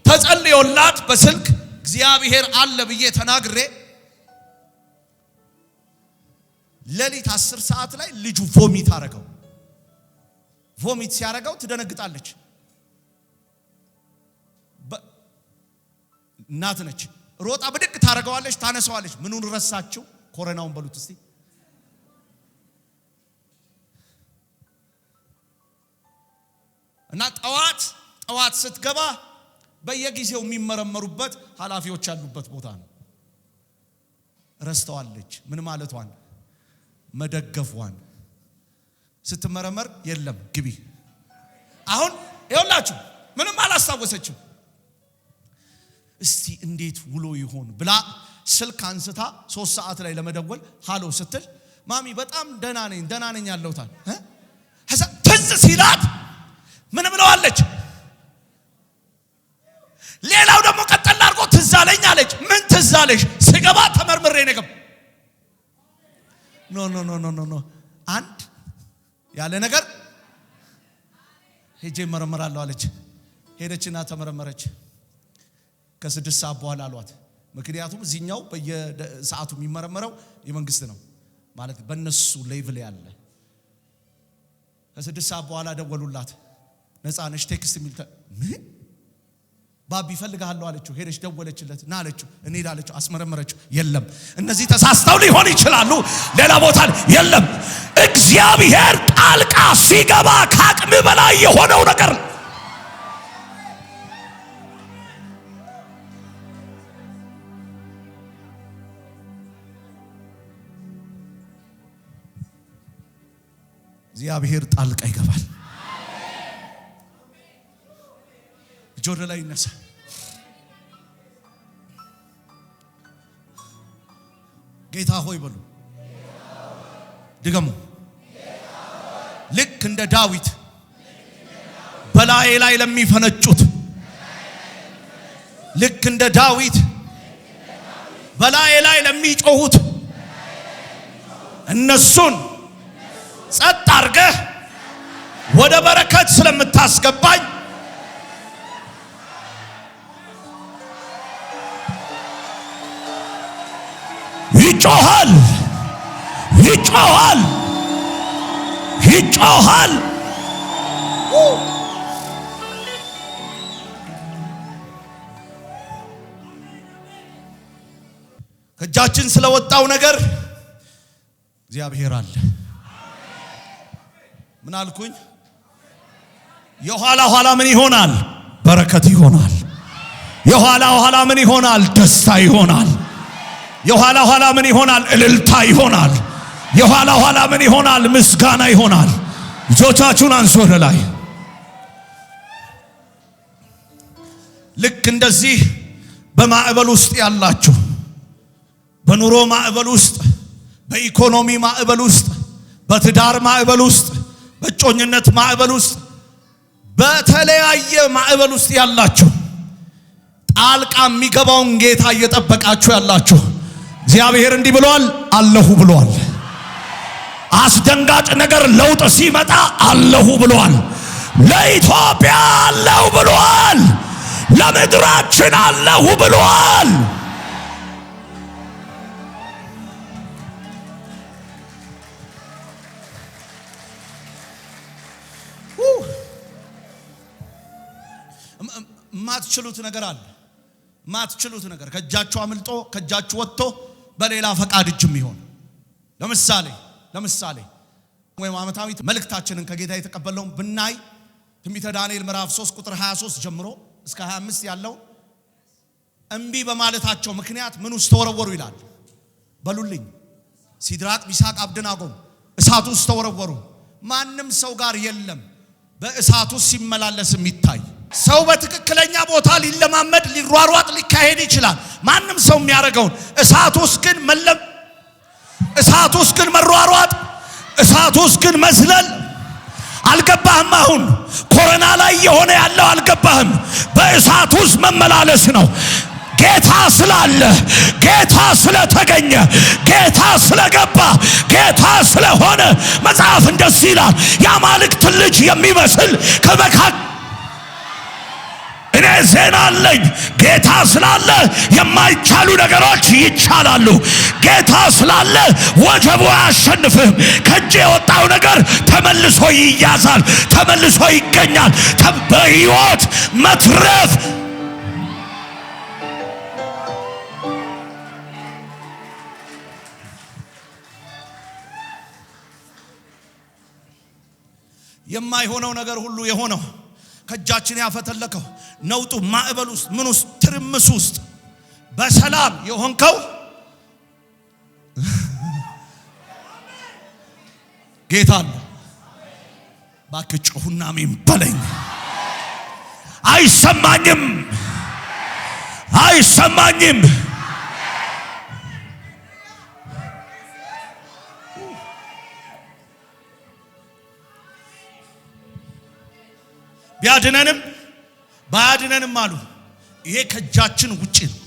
ተጸልዮላት በስልክ እግዚአብሔር አለ ብዬ ተናግሬ ሌሊት 10 ሰዓት ላይ ልጁ ቮሚት አረገው። ቮሚት ሲያረጋው ትደነግጣለች። እናት ነች። ሮጣ ብድቅ ታረጋዋለች፣ ታነሳዋለች። ምኑን ረሳችሁ? ኮሮናውን በሉት እስቲ። እና ጠዋት ስትገባ በየጊዜው የሚመረመሩበት ኃላፊዎች ያሉበት ቦታ ነው። ረስተዋለች። ምን ማለቷን? መደገፏን። ስትመረመር የለም ግቢ። አሁን ይኸውላችሁ ምንም አላስታወሰችም። እስቲ እንዴት ውሎ ይሆን ብላ ስልክ አንስታ 3 ሰዓት ላይ ለመደወል ሃሎ ስትል ማሚ በጣም ደህና ነኝ ያለውታል ትዝ ሲላት ምን ብለዋለች? ሌላው ደግሞ ቀጠል አድርጎ ትዝ አለኝ አለች። ምን ትዝ አለሽ? ስገባ ተመርምሬ ነገም ኖ አንድ ያለ ነገር ሄጄ መረመራለሁ አለች። ሄደችና ተመረመረች። ከ6 ሰዓት በኋላ አሏት። ምክንያቱም እዚህኛው በየሰዓቱ የሚመረመረው የመንግስት ነው ማለት በእነሱ ሌቭል ያለ። ከ6 ሰዓት በኋላ ደወሉላት። ነፃ ነሽ ቴክስት የሚል ምን ባቢ ፈልጋለሁ አለችው። ሄደች ደወለችለት ና አለችው። እንሂድ አለችው። አስመረመረችው። የለም። እነዚህ ተሳስተው ሊሆን ይችላሉ፣ ሌላ ቦታ የለም። እግዚአብሔር ጣልቃ ሲገባ ከአቅም በላይ የሆነው ነገር እግዚአብሔር ጣልቃ ይገባል። ጆሮ ላይ ይነሳ። ጌታ ሆይ በሉ። ድገሙ። ልክ እንደ ዳዊት በላዬ ላይ ለሚፈነጩት፣ ልክ እንደ ዳዊት በላዬ ላይ ለሚጮሁት እነሱን ጸጥ አድርገህ ወደ በረከት ስለምታስገባኝ ይጮሃል። ከእጃችን ስለወጣው ነገር እግዚአብሔር አለ። ምን አልኩኝ? የኋላ ኋላ ምን ይሆናል? በረከት ይሆናል። የኋላ ኋላ ምን ይሆናል? ደስታ ይሆናል። የኋላ ኋላ ምን ይሆናል? እልልታ ይሆናል። የኋላ ኋላ ምን ይሆናል? ምስጋና ይሆናል። እጆቻችሁን አንሱ ወደ ላይ። ልክ እንደዚህ በማዕበል ውስጥ ያላችሁ፣ በኑሮ ማዕበል ውስጥ፣ በኢኮኖሚ ማዕበል ውስጥ፣ በትዳር ማዕበል ውስጥ፣ በጮኝነት ማዕበል ውስጥ፣ በተለያየ ማዕበል ውስጥ ያላችሁ፣ ጣልቃ የሚገባውን ጌታ እየጠበቃችሁ ያላችሁ እግዚአብሔር እንዲህ ብሏል፣ አለሁ ብሏል። አስደንጋጭ ነገር ለውጥ ሲመጣ አለሁ ብሏል። ለኢትዮጵያ አለሁ ብሏል። ለምድራችን አለሁ ብሏል። ማትችሉት ነገር አለ። ማትችሉት ነገር ከእጃችሁ አምልጦ ከእጃችሁ ወጥቶ በሌላ ፈቃድ እጅም ይሆን። ለምሳሌ ወይም ዓመታዊ መልእክታችንን ከጌታ የተቀበልነው ብናይ ትንቢተ ዳንኤል ምዕራፍ 3 ቁጥር 23 ጀምሮ እስከ 25 ያለው እምቢ በማለታቸው ምክንያት ምን ውስጥ ተወረወሩ ይላል። በሉልኝ። ሲድራቅ ሚሳቅ አብደናጎም እሳት ውስጥ ተወረወሩ። ማንም ሰው ጋር የለም በእሳት ውስጥ ሲመላለስ የሚታይ ሰው በትክክለኛ ቦታ ሊለማመድ ሊሯሯጥ ሊካሄድ ይችላል። ማንም ሰው የሚያደርገውን እሳት ውስጥ ግን መሯሯጥ፣ እሳት ውስጥ ግን መዝለል። አልገባህም? አሁን ኮሮና ላይ የሆነ ያለው አልገባህም? በእሳት ውስጥ መመላለስ ነው። ጌታ ስላለ፣ ጌታ ስለተገኘ፣ ጌታ ስለገባ፣ ጌታ ስለሆነ መጽሐፍ እንደዚህ ይላል፣ የአማልክት ልጅ የሚመስል ከመካከል እኔ ዜና አለኝ። ጌታ ስላለ የማይቻሉ ነገሮች ይቻላሉ። ጌታ ስላለ ወጀቡ አያሸንፍም። ከእጅ የወጣው ነገር ተመልሶ ይያዛል፣ ተመልሶ ይገኛል። በሕይወት መትረፍ የማይሆነው ነገር ሁሉ የሆነው ከእጃችን ያፈተለከው ነውጡ ማዕበል ውስጥ ምን ውስጥ ትርምስ ውስጥ በሰላም የሆንከው ጌታ አለ። እባክህ ጮሁና አሜን በለኝ። አይሰማኝም፣ አይሰማኝም። ቢያድነንም ባያድነንም አሉ ይሄ ከእጃችን ውጪ ነው።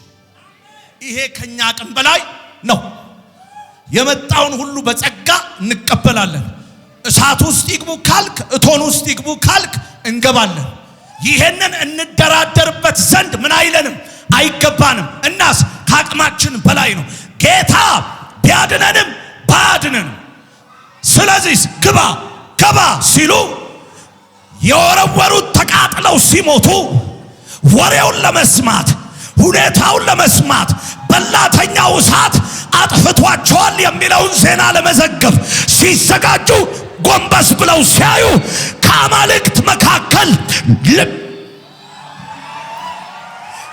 ይሄ ከኛ አቅም በላይ ነው። የመጣውን ሁሉ በጸጋ እንቀበላለን። እሳት ውስጥ ይግቡ ካልክ፣ እቶን ውስጥ ይግቡ ካልክ እንገባለን። ይሄንን እንደራደርበት ዘንድ ምን አይለንም፣ አይገባንም። እናስ ከአቅማችን በላይ ነው። ጌታ ቢያድነንም ባያድነንም ስለዚህ ግባ ገባ ሲሉ የወረወሩት ተቃጥለው ሲሞቱ ወሬውን ለመስማት ሁኔታውን ለመስማት በላተኛው እሳት አጥፍቷቸዋል የሚለውን ዜና ለመዘገብ ሲዘጋጁ ጎንበስ ብለው ሲያዩ ከአማልክት መካከል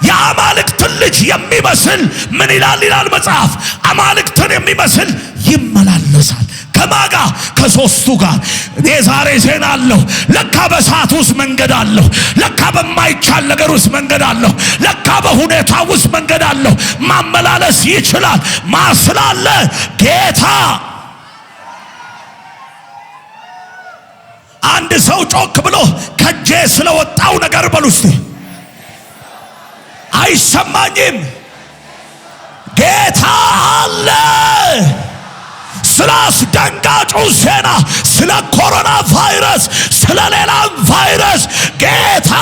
የአማልክትን ልጅ የሚመስል ምን ይላል መጽሐፍ? አማልክትን የሚመስል ይመላለሳል። ከማጋ ከሶስቱ ጋር። እኔ ዛሬ ዜና አለሁ። ለካ በእሳት ውስጥ መንገድ አለሁ። ለካ በማይቻል ነገር ውስጥ መንገድ አለሁ። ለካ በሁኔታ ውስጥ መንገድ አለሁ። ማመላለስ ይችላል። ማስላለ ጌታ አንድ ሰው ጮክ ብሎ ከጄ ስለወጣው ነገር በሉ እስቲ። አይሰማኝም። ጌታ አለ። ስለ አስደንጋጩ ዜና፣ ስለ ኮሮና ቫይረስ፣ ስለ ሌላም ቫይረስ ጌታ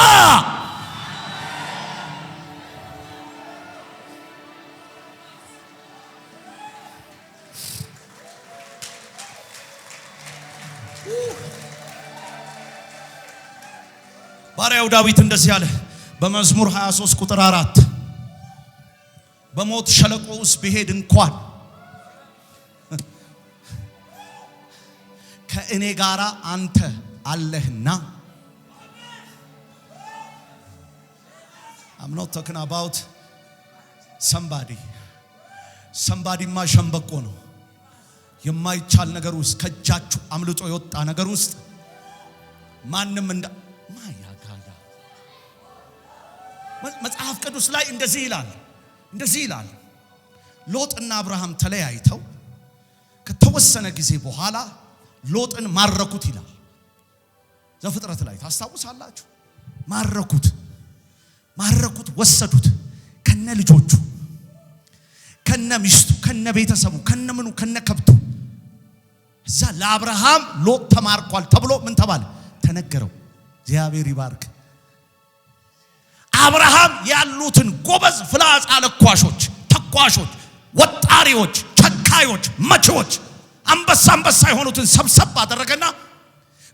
ባሪያው ዳዊት እንደዚህ ያለ በመዝሙር 23 ቁጥር 4 በሞት ሸለቆ ውስጥ ብሄድ እንኳን ከእኔ ጋራ አንተ አለህና። I'm not talking about somebody ማ ሸምበቆ ነው። የማይቻል ነገር ውስጥ ከእጃችሁ አምልጦ የወጣ ነገር ውስጥ ማንም ማያጋጋ መጽሐፍ ቅዱስ ላይ እንደዚህ ይላል ሎጥና አብርሃም ተለያይተው ከተወሰነ ጊዜ በኋላ ሎጥን ማረኩት ይላል ዘፍጥረት ላይ ታስታውሳላችሁ። ማረኩት ወሰዱት፣ ከነ ልጆቹ፣ ከነ ሚስቱ፣ ከነ ቤተሰቡ፣ ከነ ምኑ፣ ከነ ከብቱ። እዛ ለአብርሃም ሎጥ ተማርኳል ተብሎ ምን ተባለ? ተነገረው። እግዚአብሔር ይባርክ። አብርሃም ያሉትን ጎበዝ ፍላጻ ለኳሾች፣ ተኳሾች፣ ወጣሪዎች፣ ቸካዮች፣ መቺዎች አንበሳ የሆኑትን ሰብሰብ አደረገና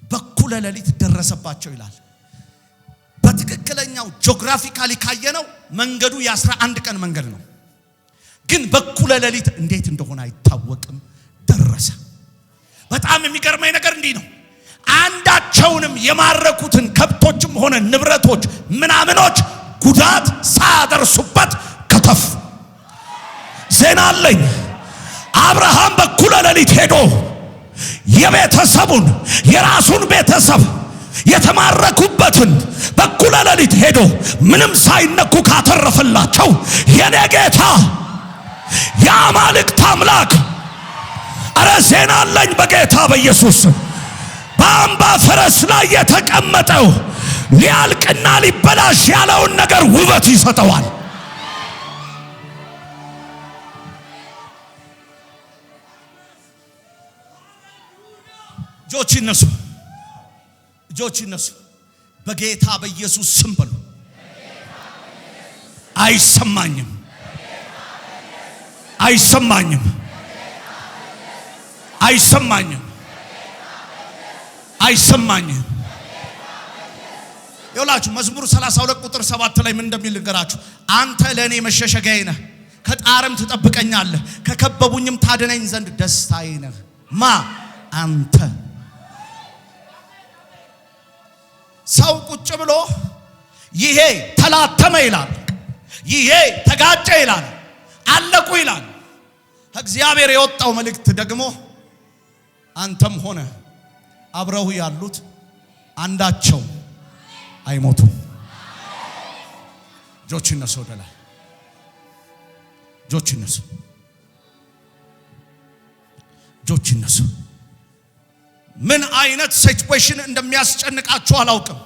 በኩለ ሌሊት ደረሰባቸው ይላል። በትክክለኛው ጂኦግራፊካሊ ካየነው መንገዱ የ11 ቀን መንገድ ነው። ግን በኩለ ሌሊት እንዴት እንደሆነ አይታወቅም ደረሰ። በጣም የሚገርመኝ ነገር እንዲህ ነው። አንዳቸውንም የማረኩትን ከብቶችም ሆነ ንብረቶች ምናምኖች ጉዳት ሳያደርሱበት ከተፍ። ዜና አለኝ። አብርሃም በኩለ ሌሊት ሄዶ የቤተሰቡን የራሱን ቤተሰብ የተማረኩበትን በኩለ ሌሊት ሄዶ ምንም ሳይነኩ ካተረፈላቸው የኔ ጌታ የአማልክት አምላክ አረ ዜና አለኝ በጌታ በኢየሱስ። በአምባ ፈረስ ላይ የተቀመጠው ሊያልቅና ሊበላሽ ያለውን ነገር ውበት ይሰጠዋል። እጆች ይነሱ በጌታ በኢየሱስ ስም በሉ። አይሰማኝም። ይኸውላችሁ መዝሙር 32 ቁጥር 7 ላይ ምን እንደሚል ልንገራችሁ። አንተ ለእኔ መሸሸጊያዬ ነህ፣ ከጣርም ትጠብቀኛለህ፣ ከከበቡኝም ታድነኝ ዘንድ ደስታዬ ነህ። አንተ ሰው ቁጭ ብሎ ይሄ ተላተመ ይላል፣ ይሄ ተጋጨ ይላል፣ አለቁ ይላል። እግዚአብሔር የወጣው መልእክት ደግሞ አንተም ሆነ አብረው ያሉት አንዳቸው አይሞቱም። እጆች ይነሱ ወደ ላይ፣ እጆች ይነሱ፣ እጆች ይነሱ። ምን አይነት ሲቹዌሽን እንደሚያስጨንቃችሁ አላውቅም።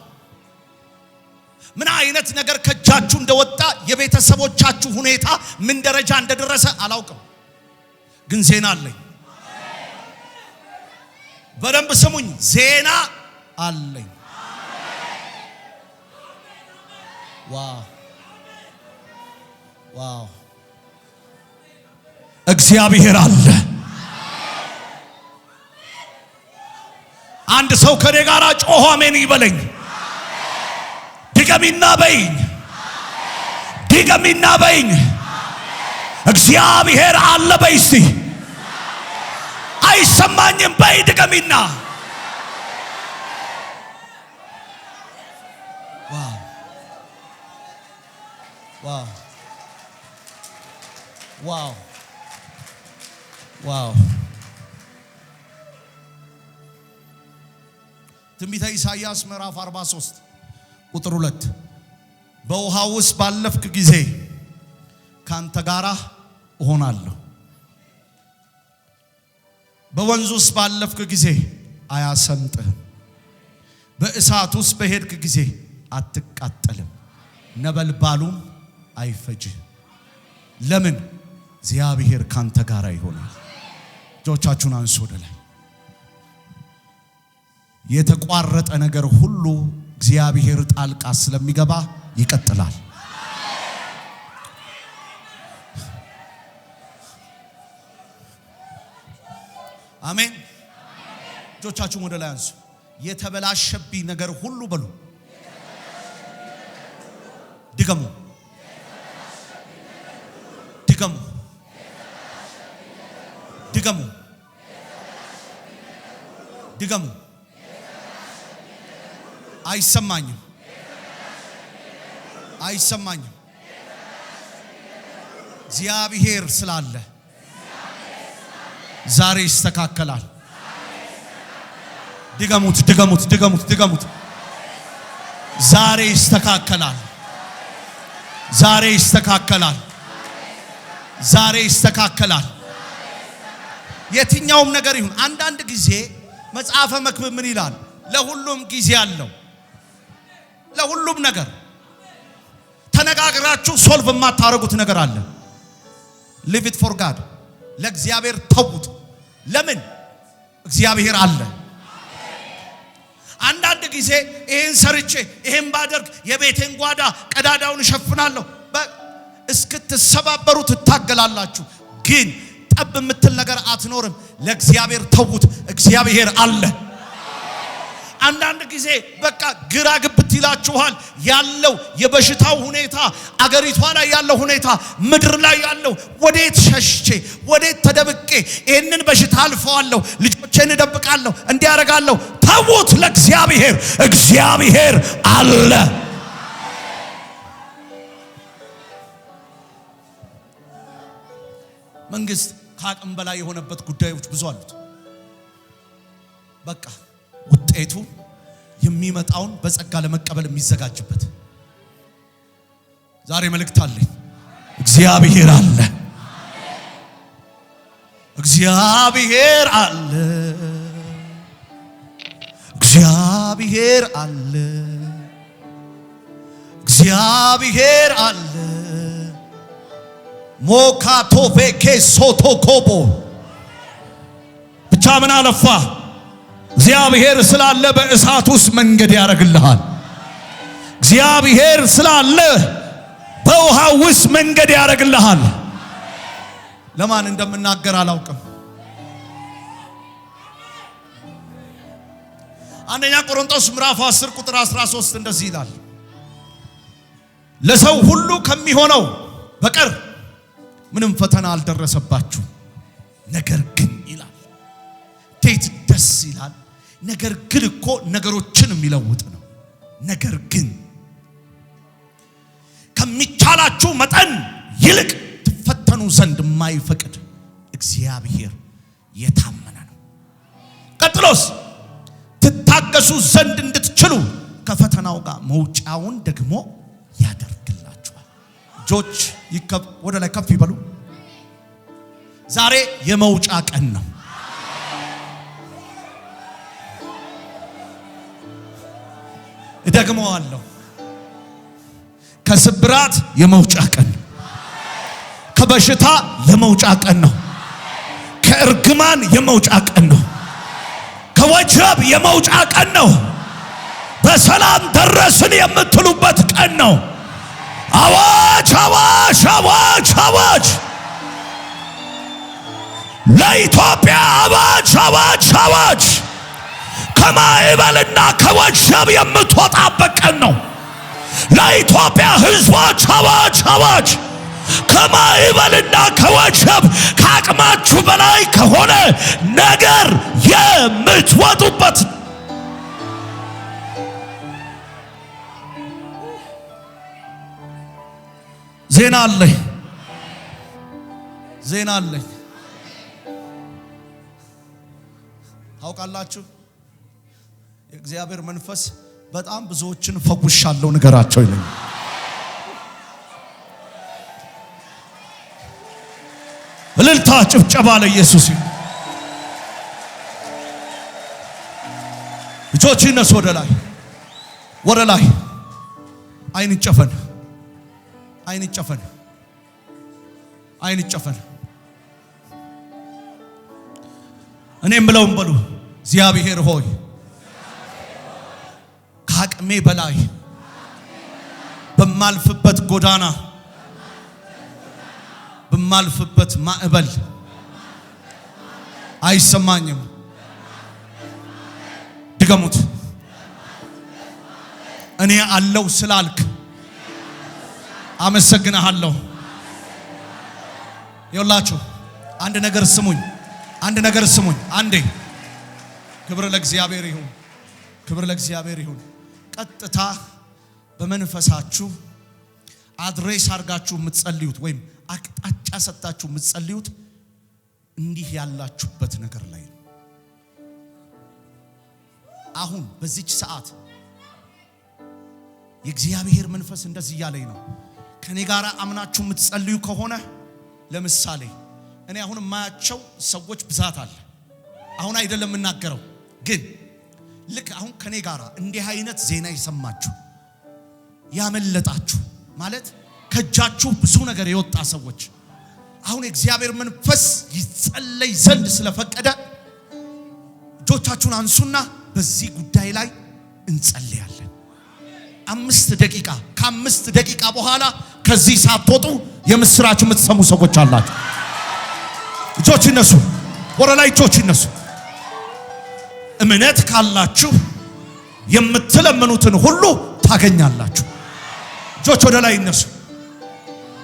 ምን አይነት ነገር ከጃችሁ እንደወጣ የቤተሰቦቻችሁ ሁኔታ ምን ደረጃ እንደደረሰ አላውቅም። ግን ዜና አለኝ። በደንብ ስሙኝ፣ ዜና አለኝ። ዋው ዋው! እግዚአብሔር አለ። አንድ ሰው ከኔ ጋር ጮሆ አሜን ይበለኝ። ድገሚና በይኝ፣ ድገሚና በይኝ። እግዚአብሔር አለ በይ እስቲ። አይሰማኝም በይ፣ ድገሚና። ዋው ዋው ዋው ዋው! ትንቢተ ኢሳይያስ ምዕራፍ 43 ቁጥር 2 በውሃ ውስጥ ባለፍክ ጊዜ ካንተ ጋር እሆናለሁ፣ በወንዝ ውስጥ ባለፍክ ጊዜ አያሰምጥህም፣ በእሳት ውስጥ በሄድክ ጊዜ አትቃጠልም፣ ነበልባሉም አይፈጅህም። ለምን? እግዚአብሔር ካንተ ጋር ይሆናል። እጆቻችሁን አንሱ ወደ ላይ። የተቋረጠ ነገር ሁሉ እግዚአብሔር ጣልቃ ስለሚገባ ይቀጥላል። አሜን። እጆቻችሁን ወደ ላይ አንሱ። የተበላሸብኝ ነገር ሁሉ በሉ። ድገሙ፣ ድገሙ፣ ድገሙ፣ ድገሙ። አይሰማኝም፣ አይሰማኝም። እግዚአብሔር ስላለ ዛሬ ይስተካከላል። ድገሙት፣ ድገሙት፣ ድገሙት፣ ድገሙት። ዛሬ ይስተካከላል፣ ዛሬ ይስተካከላል፣ ዛሬ ይስተካከላል። የትኛውም ነገር ይሁን። አንዳንድ ጊዜ መጽሐፈ መክብብ ምን ይላል? ለሁሉም ጊዜ አለው። ለሁሉም ነገር ተነጋግራችሁ ሶልቭ የማታረጉት ነገር አለ። ሊቭ ኢት ፎር ጋድ። ለእግዚአብሔር ተውት። ለምን? እግዚአብሔር አለ። አንዳንድ ጊዜ ይሄን ሰርቼ ይሄን ባደርግ የቤቴን ጓዳ ቀዳዳውን እሸፍናለሁ እስክትሰባበሩ ትታገላላችሁ። ግን ጠብ የምትል ነገር አትኖርም። ለእግዚአብሔር ተውት። እግዚአብሔር አለ። አንዳንድ ጊዜ በቃ ግራ ግብት ይላችኋል። ያለው የበሽታው ሁኔታ፣ አገሪቷ ላይ ያለው ሁኔታ፣ ምድር ላይ ያለው ወዴት ሸሽቼ ወዴት ተደብቄ ይሄንን በሽታ አልፈዋለሁ፣ ልጆቼን እደብቃለሁ፣ እንዲያረጋለሁ። ተውት ለእግዚአብሔር። እግዚአብሔር አለ። መንግስት ከአቅም በላይ የሆነበት ጉዳዮች ብዙ አሉት። በቃ ውጤቱ የሚመጣውን በጸጋ ለመቀበል የሚዘጋጅበት። ዛሬ መልእክት አለኝ። እግዚአብሔር አለ፣ እግዚአብሔር አለ፣ እግዚአብሔር አለ፣ እግዚአብሔር አለ። ሞካቶ ቬኬ ሶቶ ኮቦ ብቻ ምን አለፋ እግዚአብሔር ስላለ በእሳት ውስጥ መንገድ ያደርግልሃል። እግዚአብሔር ስላለ በውሃ ውስጥ መንገድ ያደርግልሃል። ለማን እንደምናገር አላውቅም። አንደኛ ቆሮንቶስ ምዕራፍ 10 ቁጥር 13 እንደዚህ ይላል፣ ለሰው ሁሉ ከሚሆነው በቀር ምንም ፈተና አልደረሰባችሁ። ነገር ግን ይላል፣ እንዴት ደስ ይላል። ነገር ግን እኮ ነገሮችን የሚለውጥ ነው። ነገር ግን ከሚቻላችሁ መጠን ይልቅ ትፈተኑ ዘንድ የማይፈቅድ እግዚአብሔር የታመነ ነው። ጳውሎስ ትታገሱ ዘንድ እንድትችሉ ከፈተናው ጋር መውጫውን ደግሞ ያደርግላችኋል። እጆች ወደ ላይ ከፍ ይበሉ። ዛሬ የመውጫ ቀን ነው። እደግመዋለሁ። ከስብራት የመውጫ ቀን ነው። ከበሽታ የመውጫ ቀን ነው። ከእርግማን የመውጫ ቀን ነው። ከወጀብ የመውጫ ቀን ነው። በሰላም ደረስን የምትሉበት ቀን ነው። አዋጅ አዋጅ አዋጅ አዋጅ! ለኢትዮጵያ አዋጅ አዋጅ አዋጅ! ከማዕበልና ከወጀብ የምትወጣበት ቀን ነው። ለኢትዮጵያ ሕዝቦች አዋጅ አዋጅ! ከማዕበልና ከወጀብ ከአቅማችሁ በላይ ከሆነ ነገር የምትወጡበት ዜና አለኝ። ዜና አለኝ። ታውቃላችሁ የእግዚአብሔር መንፈስ በጣም ብዙዎችን ፈውሻለሁ ንገራቸው ይለኛል። እልልታ ጭብጨባ ለኢየሱስ ይሁን። እጆች ይነሱ ወደ ላይ ወደ ላይ። አይን ይጨፈን፣ አይን ይጨፈን፣ አይን ይጨፈን። እኔም ብለውም በሉ እግዚአብሔር ሆይ ከአቅሜ በላይ በማልፍበት ጎዳና በማልፍበት ማዕበል አይሰማኝም። ድገሙት። እኔ አለው ስላልክ አመሰግናለሁ። ይኸውላችሁ አንድ ነገር ስሙኝ፣ አንድ ነገር ስሙኝ። አንዴ ክብር ለእግዚአብሔር ይሁን፣ ክብር ለእግዚአብሔር ይሁን። ቀጥታ በመንፈሳችሁ አድሬስ አድርጋችሁ የምትጸልዩት ወይም አቅጣጫ ሰጣችሁ የምትጸልዩት እንዲህ ያላችሁበት ነገር ላይ ነው። አሁን በዚች ሰዓት የእግዚአብሔር መንፈስ እንደዚህ ያለኝ ነው። ከኔ ጋር አምናችሁ የምትጸልዩ ከሆነ ለምሳሌ እኔ አሁን የማያቸው ሰዎች ብዛት አለ። አሁን አይደለም የምናገረው፣ ግን ልክ አሁን ከኔ ጋር እንዲህ አይነት ዜና የሰማችሁ ያመለጣችሁ ማለት ከጃችሁ ብዙ ነገር የወጣ ሰዎች አሁን የእግዚአብሔር መንፈስ ይጸለይ ዘንድ ስለፈቀደ እጆቻችሁን አንሱና በዚህ ጉዳይ ላይ እንጸልያለን። 5 ደቂቃ፣ ከ5 ደቂቃ በኋላ ከዚህ ሳትወጡ የምስራች የምትሰሙ ሰዎች አላችሁ። እጆች ይነሱ፣ ወደ ላይ እጆች ይነሱ። እምነት ካላችሁ የምትለምኑትን ሁሉ ታገኛላችሁ። እጆች ወደ ላይ ይነሱ።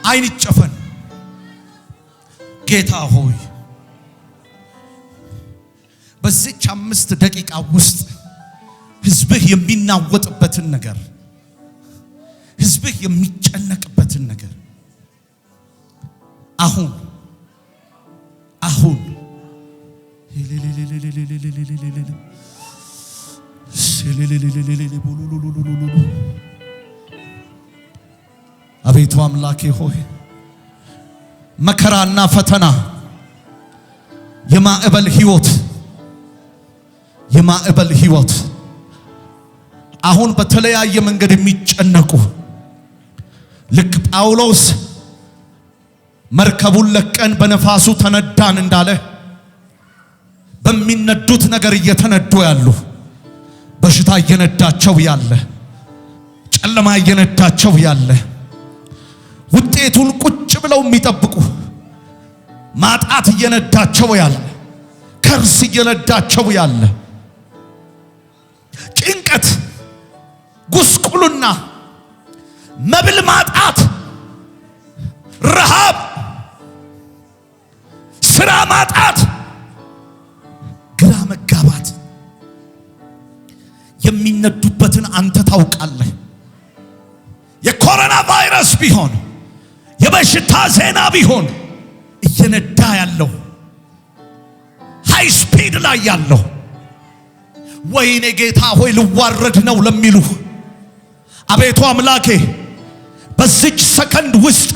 አይን ይጨፈን። ጌታ ሆይ በዚች 5 ደቂቃ ውስጥ ሕዝብህ የሚናወጥበትን ነገር፣ ሕዝብህ የሚጨነቅበትን ነገር አሁን አቤቱ አምላኬ ሆይ መከራና ፈተና የማዕበል ህይወት አሁን በተለያየ መንገድ የሚጨነቁ ልክ ጳውሎስ መርከቡን ለቀን በነፋሱ ተነዳን እንዳለ በሚነዱት ነገር እየተነዱ ያሉ፣ በሽታ እየነዳቸው ያለ፣ ጨለማ እየነዳቸው ያለ፣ ውጤቱን ቁጭ ብለው የሚጠብቁ፣ ማጣት እየነዳቸው ያለ፣ ከርስ እየነዳቸው ያለ፣ ጭንቀት፣ ጉስቁልና፣ መብል ማጣት፣ ረሃብ፣ ስራ ማጣት፣ ግራ መጋባት የሚነዱበትን አንተ ታውቃለህ። የኮሮና ቫይረስ ቢሆን የበሽታ ዜና ቢሆን እየነዳ ያለው ሃይ ስፒድ ላይ ያለው ወይኔ ጌታ ሆይ ልዋረድ ነው ለሚሉ አቤቱ አምላኬ በዚች ሰከንድ ውስጥ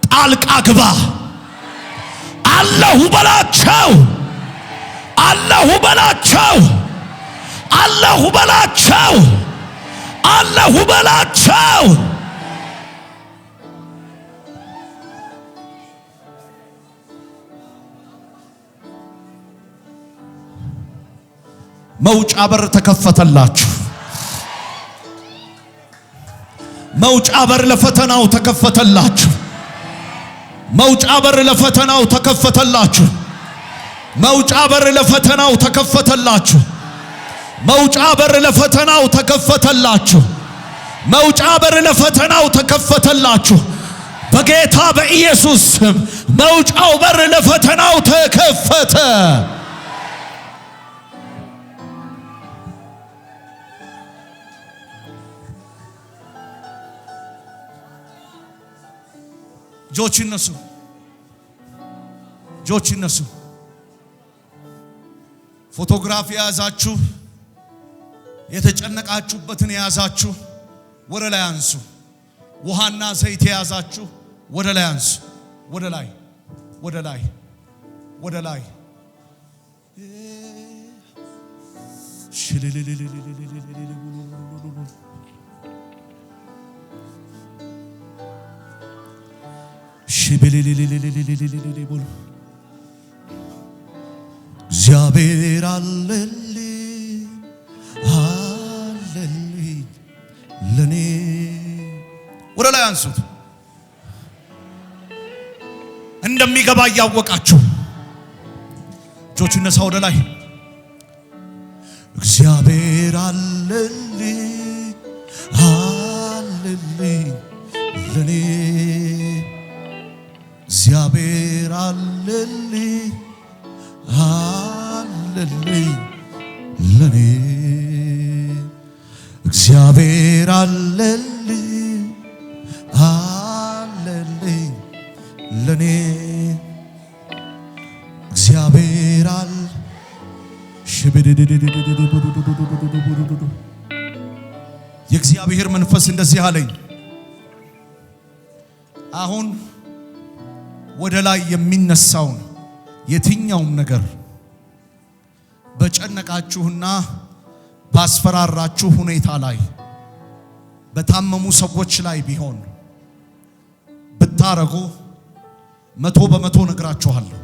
ጣልቃ ግባ። አለሁ በላቸው፣ አለሁ በላቸው፣ አለሁ በላቸው፣ አለሁ በላቸው። መውጫ በር ተከፈተላችሁ። መውጫ በር ለፈተናው ተከፈተላችሁ። መውጫ በር ለፈተናው ተከፈተላችሁ። መውጫ በር ለፈተናው ተከፈተላችሁ። መውጫ በር ለፈተናው ተከፈተላችሁ። መውጫ በር ለፈተናው ተከፈተላችሁ። በጌታ በኢየሱስ ስም መውጫው በር ለፈተናው ተከፈተ። እጆች ይነሱ፣ እጆች ይነሱ። ፎቶግራፍ የያዛችሁ የተጨነቃችሁበትን የያዛችሁ ወደ ላይ አንሱ። ውሃና ዘይት የያዛችሁ ወደ ላይ አንሱ። ወደ ላይ፣ ወደ ላይ፣ ወደ ላይ። እግዚአብሔር አለልኝ አለልኝ ለኔ። ወደ ላይ አንሱት። እንደሚገባ እያወቃችሁ እጆቹ እነሳ ወደ ላይ። እግዚአብሔር አለልኝ አለልኝ ለኔ። እግዚአብሔር አለልኝ አለልኝ ለኔ። እግዚአብሔር አለልኝ አለልኝ ለኔ። እግዚአብሔር አለ የእግዚአብሔር መንፈስ እንደዚህ አለኝ። አሁን ወደ ላይ የሚነሳውን የትኛውም ነገር በጨነቃችሁና ባስፈራራችሁ ሁኔታ ላይ በታመሙ ሰዎች ላይ ቢሆን ብታረጉ 100% ነግራችኋለሁ።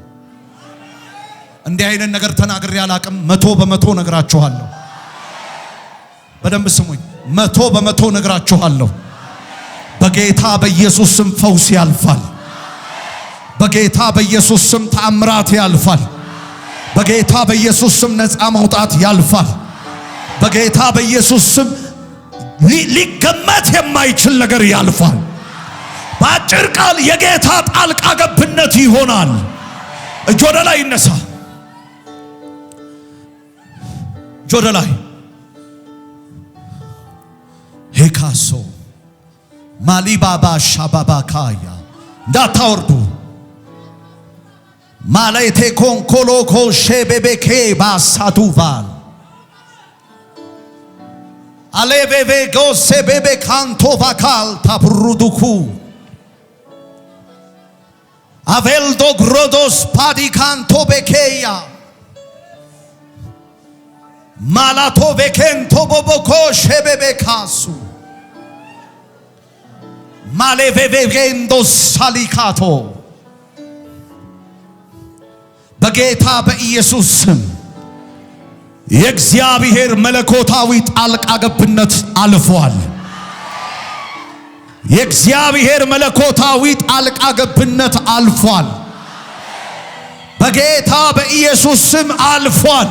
እንዲህ አይነት ነገር ተናግሬ አላቅም። 100% ነግራችኋለሁ። በደንብ ስሙኝ። 100% ነግራችኋለሁ። በጌታ በኢየሱስ ስም ፈውስ ያልፋል። በጌታ በኢየሱስ ስም ተአምራት ያልፋል። በጌታ በኢየሱስ ስም ነፃ ማውጣት ያልፋል። በጌታ በኢየሱስ ስም ሊገመት የማይችል ነገር ያልፋል። በአጭር ቃል የጌታ ጣልቃ ገብነት ይሆናል። እጅ ወደ ላይ ይነሳ። እጅ ወደ ላይ። ሄካሶ ማሊባባ ሻባባካያ እንዳታወርዱ። ማላይቴ ኮንኮሎኮ ሼቤቤኬ ባሳቱቫል አሌቤቤ ጎሴ ቤቤ ካንቶ ቫካል ታብሩዱኩ አቬልዶ ግሮዶስ ፓዲ ካንቶ ቤኬያ ማላቶ ቤኬንቶ ቦቦኮ ሼቤቤ ካሱ ማሌቬቬጌንዶ ሳሊካቶ በጌታ በኢየሱስ ስም የእግዚአብሔር መለኮታዊ ጣልቃ ገብነት አልፏል። የእግዚአብሔር መለኮታዊ ጣልቃ ገብነት አልፏል። በጌታ በኢየሱስ ስም አልፏል።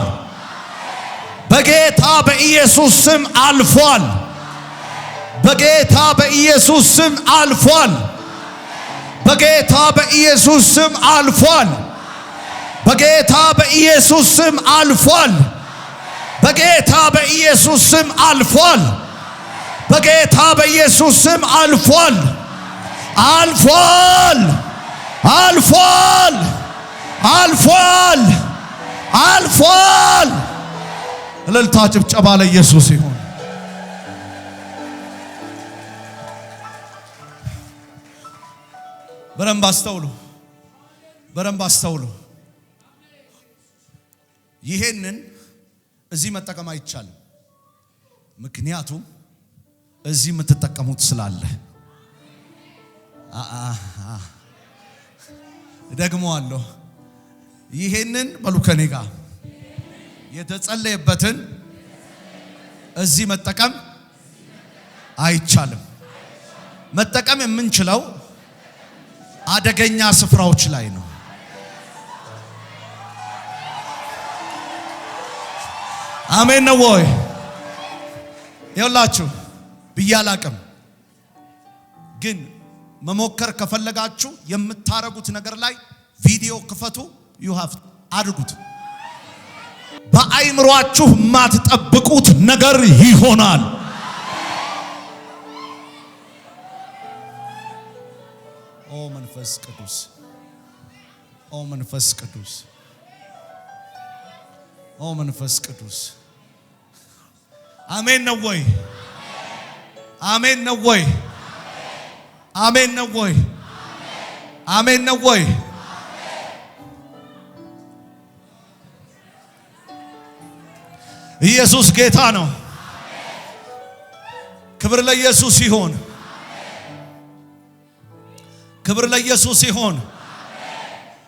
በጌታ በኢየሱስ ስም አልፏል። በጌታ በኢየሱስ ስም አልፏል። በጌታ በኢየሱስ ስም አልፏል። በጌታ በኢየሱስ ስም አልፏል። በጌታ በኢየሱስ ስም አልፏል። በጌታ በኢየሱስ ስም አልፏል። አልፏል። አልፏል። አልፏል። አልፏል። እልልታ ጭብጨባ ለኢየሱስ ይሁን። በደንብ አስተውሉ። ይሄንን እዚህ መጠቀም አይቻልም። ምክንያቱም እዚህ የምትጠቀሙት ስላለ። ደግሞአለሁ። ይሄንን በሉ ከኔ ጋር የተጸለየበትን እዚህ መጠቀም አይቻልም። መጠቀም የምንችለው አደገኛ ስፍራዎች ላይ ነው። አሜን ነው ወይ? ይኸውላችሁ ብያላቅም ግን መሞከር ከፈለጋችሁ የምታረጉት ነገር ላይ ቪዲዮ ክፈቱ። አድርጉት። በአይምሮአችሁ ማትጠብቁት ነገር ይሆናል። ኦ መንፈስ ቅዱስ፣ ኦ መንፈስ ቅዱስ፣ ኦ መንፈስ ቅዱስ። አሜን ነው ወይ? አሜን ነው ወይ? አሜን ነው ወይ? አሜን ነው ወይ? ኢየሱስ ጌታ ነው። ክብር ለኢየሱስ ይሁን። ክብር ለኢየሱስ ይሁን።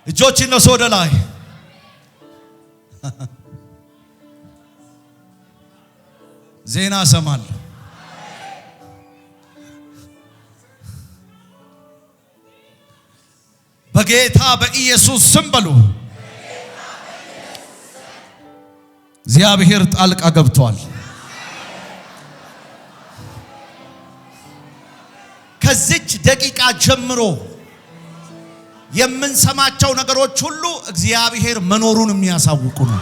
እጆችን ነሱ ወደ ላይ። ዜና ሰማል። በጌታ በኢየሱስ ስም በሉ። እግዚአብሔር ጣልቃ ገብቷል። ከዚች ደቂቃ ጀምሮ የምንሰማቸው ነገሮች ሁሉ እግዚአብሔር መኖሩን የሚያሳውቁ ነው።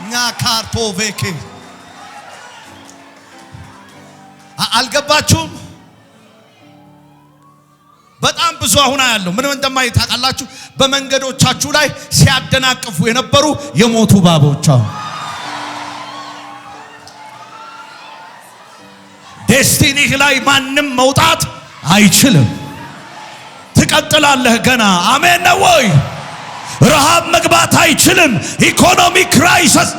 ኛ ካርቶ ቬኬ አልገባችሁም? በጣም ብዙ አሁን ያለው ምን እንደማይታ ታውቃላችሁ? በመንገዶቻችሁ ላይ ሲያደናቅፉ የነበሩ የሞቱ ባቦች ዴስቲኒህ ላይ ማንም መውጣት አይችልም። ትቀጥላለህ ገና። አሜን ነው ወይ? ረሃብ መግባት አይችልም። ኢኮኖሚ ክራይሲስ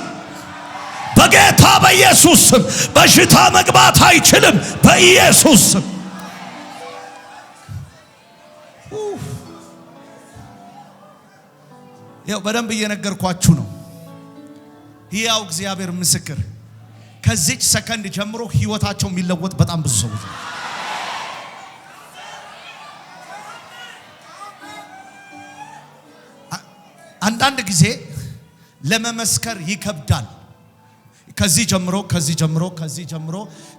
በጌታ በኢየሱስ ስም። በሽታ መግባት አይችልም በኢየሱስ ስም። ያው በደንብ እየነገርኳችሁ ነው። ሕያው እግዚአብሔር ምስክር። ከዚች ሰከንድ ጀምሮ ህይወታቸው የሚለወጥ በጣም ብዙ ሰዎች ነው። አንዳንድ ጊዜ ለመመስከር ይከብዳል። ከዚህ ጀምሮ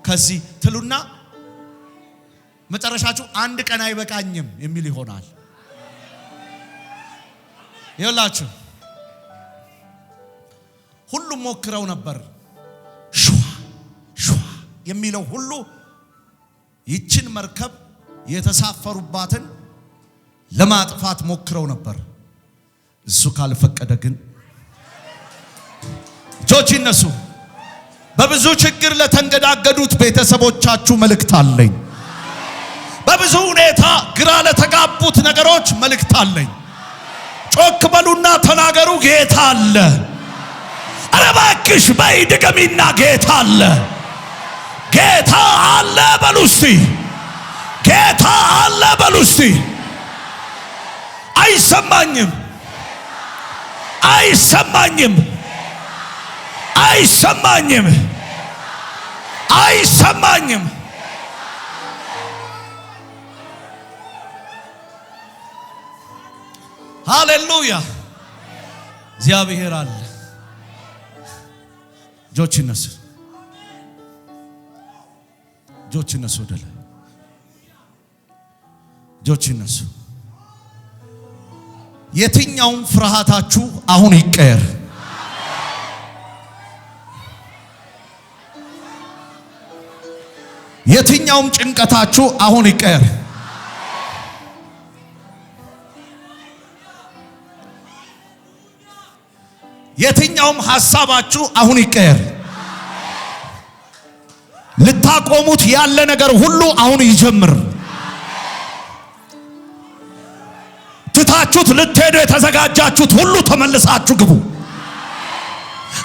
ከዚህ ትሉና መጨረሻችሁ አንድ ቀን አይበቃኝም የሚል ይሆናል። ይኸውላችሁ ሁሉም ሞክረው ነበር። ሹዋ የሚለው ሁሉ ይችን መርከብ የተሳፈሩባትን ለማጥፋት ሞክረው ነበር። እሱ ካልፈቀደ ግን እጆች ይነሱ። በብዙ ችግር ለተንገዳገዱት ቤተሰቦቻችሁ መልእክት አለኝ። በብዙ ሁኔታ ግራ ለተጋቡት ነገሮች መልእክት አለኝ። ጮክ በሉና ተናገሩ። ጌታ አለ። አረ እባክሽ በይ ድገሚና ጌታ አለ። ጌታ አለ በሉ እስቲ። ጌታ አለ በሉ እስቲ። አይሰማኝም፣ አይሰማኝም፣ አይሰማኝም፣ አይሰማኝም። ሃሌሉያ! እግዚአብሔር አለ። እጆች ይነሱ፣ እጆች ይነሱ፣ ወደ ላይ እጆች ይነሱ። የትኛውም ፍርሃታችሁ አሁን ይቀየር። የትኛውም ጭንቀታችሁ አሁን ይቀየር። የትኛውም ሐሳባችሁ አሁን ይቀየር። ልታቆሙት ያለ ነገር ሁሉ አሁን ይጀምር። ትታችሁት ልትሄዱ የተዘጋጃችሁት ሁሉ ተመልሳችሁ ግቡ።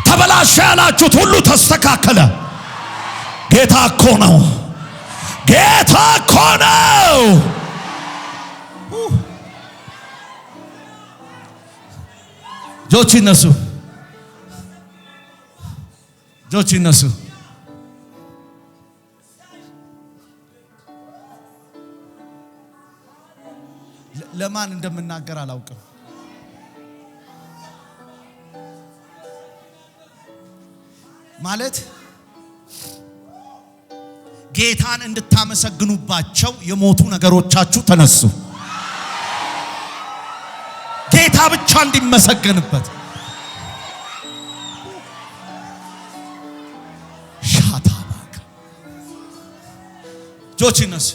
ተበላሸ ያላችሁት ሁሉ ተስተካከለ። ጌታ እኮ ነው። ጌታ እኮ ነው። እጆች ይነሱ። እጆች ይነሱ። ለማን እንደምናገር አላውቅም። ማለት ጌታን እንድታመሰግኑባቸው የሞቱ ነገሮቻችሁ ተነሱ። ጌታ ብቻ እንዲመሰገንበት ሻታባክ እጆች ይነሱ።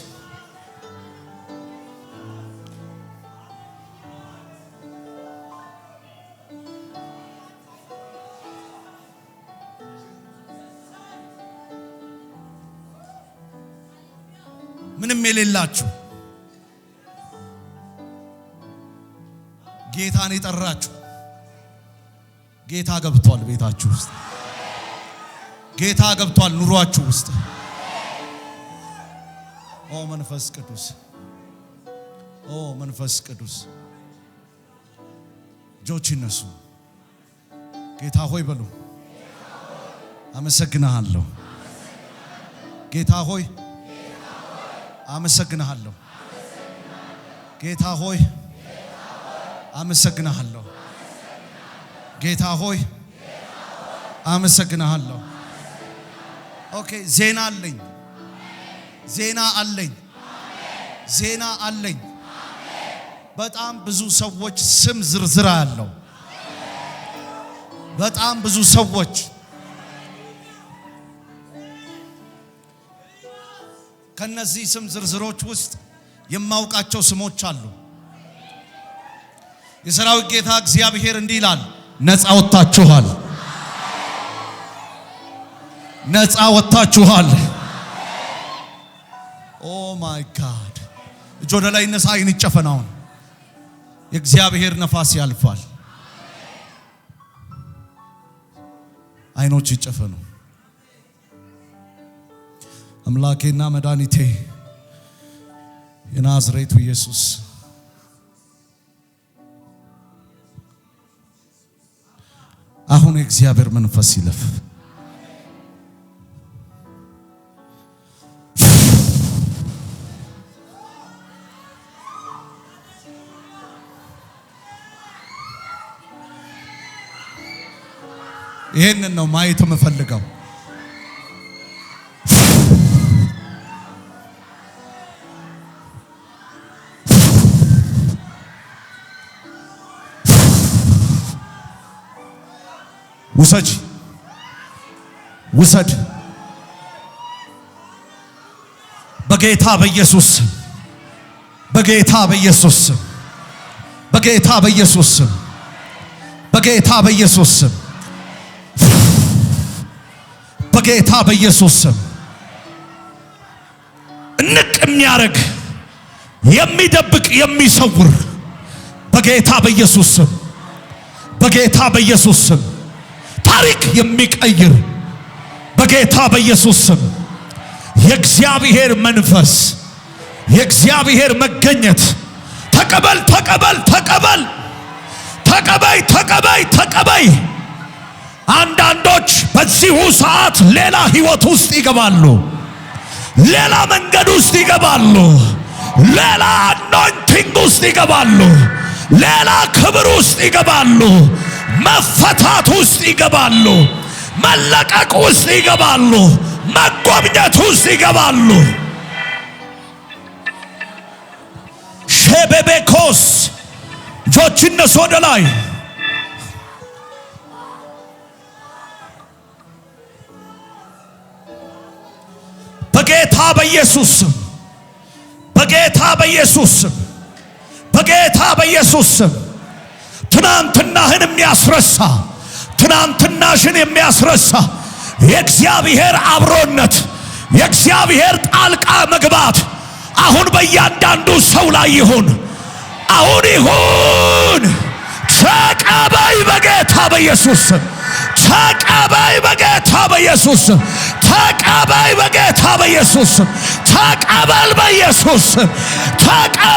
ምንም የሌላችሁ ጌታን የጠራችሁ ጌታ ገብቷል ቤታችሁ ውስጥ። ጌታ ገብቷል ኑሯችሁ ውስጥ። ኦ መንፈስ ቅዱስ፣ ኦ መንፈስ ቅዱስ። እጆች ይነሱ። ጌታ ሆይ በሉ። አመሰግናለሁ። ጌታ ሆይ አመሰግናለሁ። ጌታ ሆይ አመሰግናለሁ። ጌታ ሆይ አመሰግናለሁ። ኦኬ፣ ዜና አለኝ። ዜና አለኝ። ዜና አለኝ። በጣም ብዙ ሰዎች ስም ዝርዝር አለው። በጣም ብዙ ሰዎች ከነዚህ ስም ዝርዝሮች ውስጥ የማውቃቸው ስሞች አሉ። የሰራዊት ጌታ እግዚአብሔር እንዲህ ይላል፣ ነፃ ወጣችኋል። ነፃ ወጣችኋል። ኦ ማይ ጋድ። እጆ ወደ ላይ ነሳ። አይን ይጨፈናው። የእግዚአብሔር ነፋስ ያልፋል። አይኖች ይጨፈኑ። አምላኬና መድኃኒቴ የናዝሬቱ ኢየሱስ አሁን የእግዚአብሔር መንፈስ ይለፍ። ይሄንን ነው ማየት የምፈልገው። ውሰድ ውሰድ በጌታ በኢየሱስ በጌታ በኢየሱስ በጌታ በኢየሱስ በጌታ በኢየሱስ በጌታ በኢየሱስ እንቅ የሚያረግ የሚደብቅ የሚሰውር በጌታ በኢየሱስ በጌታ በኢየሱስ ታሪክ የሚቀይር በጌታ በኢየሱስ የእግዚአብሔር መንፈስ የእግዚአብሔር መገኘት ተቀበል ተቀበል ተቀበል ተቀበይ ተቀበይ ተቀበይ። አንዳንዶች በዚሁ ሰዓት ሌላ ህይወት ውስጥ ይገባሉ። ሌላ መንገድ ውስጥ ይገባሉ። ሌላ አኖይንቲንግ ውስጥ ይገባሉ። ሌላ ክብር ውስጥ ይገባሉ። መፈታት ውስጥ ይገባሉ። መለቀቅ ውስጥ ይገባሉ። መጎብኘት ውስጥ ይገባሉ። ሼቤቤኮስ ጆችነስ ወደ ላይ በጌታ በኢየሱስ በጌታ በኢየሱስ በጌታ በኢየሱስ ትናንትናህን የሚያስረሳ ትናንትናሽን የሚያስረሳ የእግዚአብሔር አብሮነት የእግዚአብሔር ጣልቃ መግባት አሁን በእያንዳንዱ ሰው ላይ ይሁን። አሁን ይሁን። ተቀበይ በጌታ በኢየሱስ ስም። ተቀበይ በጌታ በኢየሱስ ስም። ተቀበይ በጌታ በኢየሱስ ስም። ተቀበል በኢየሱስ ስም። ተቀበል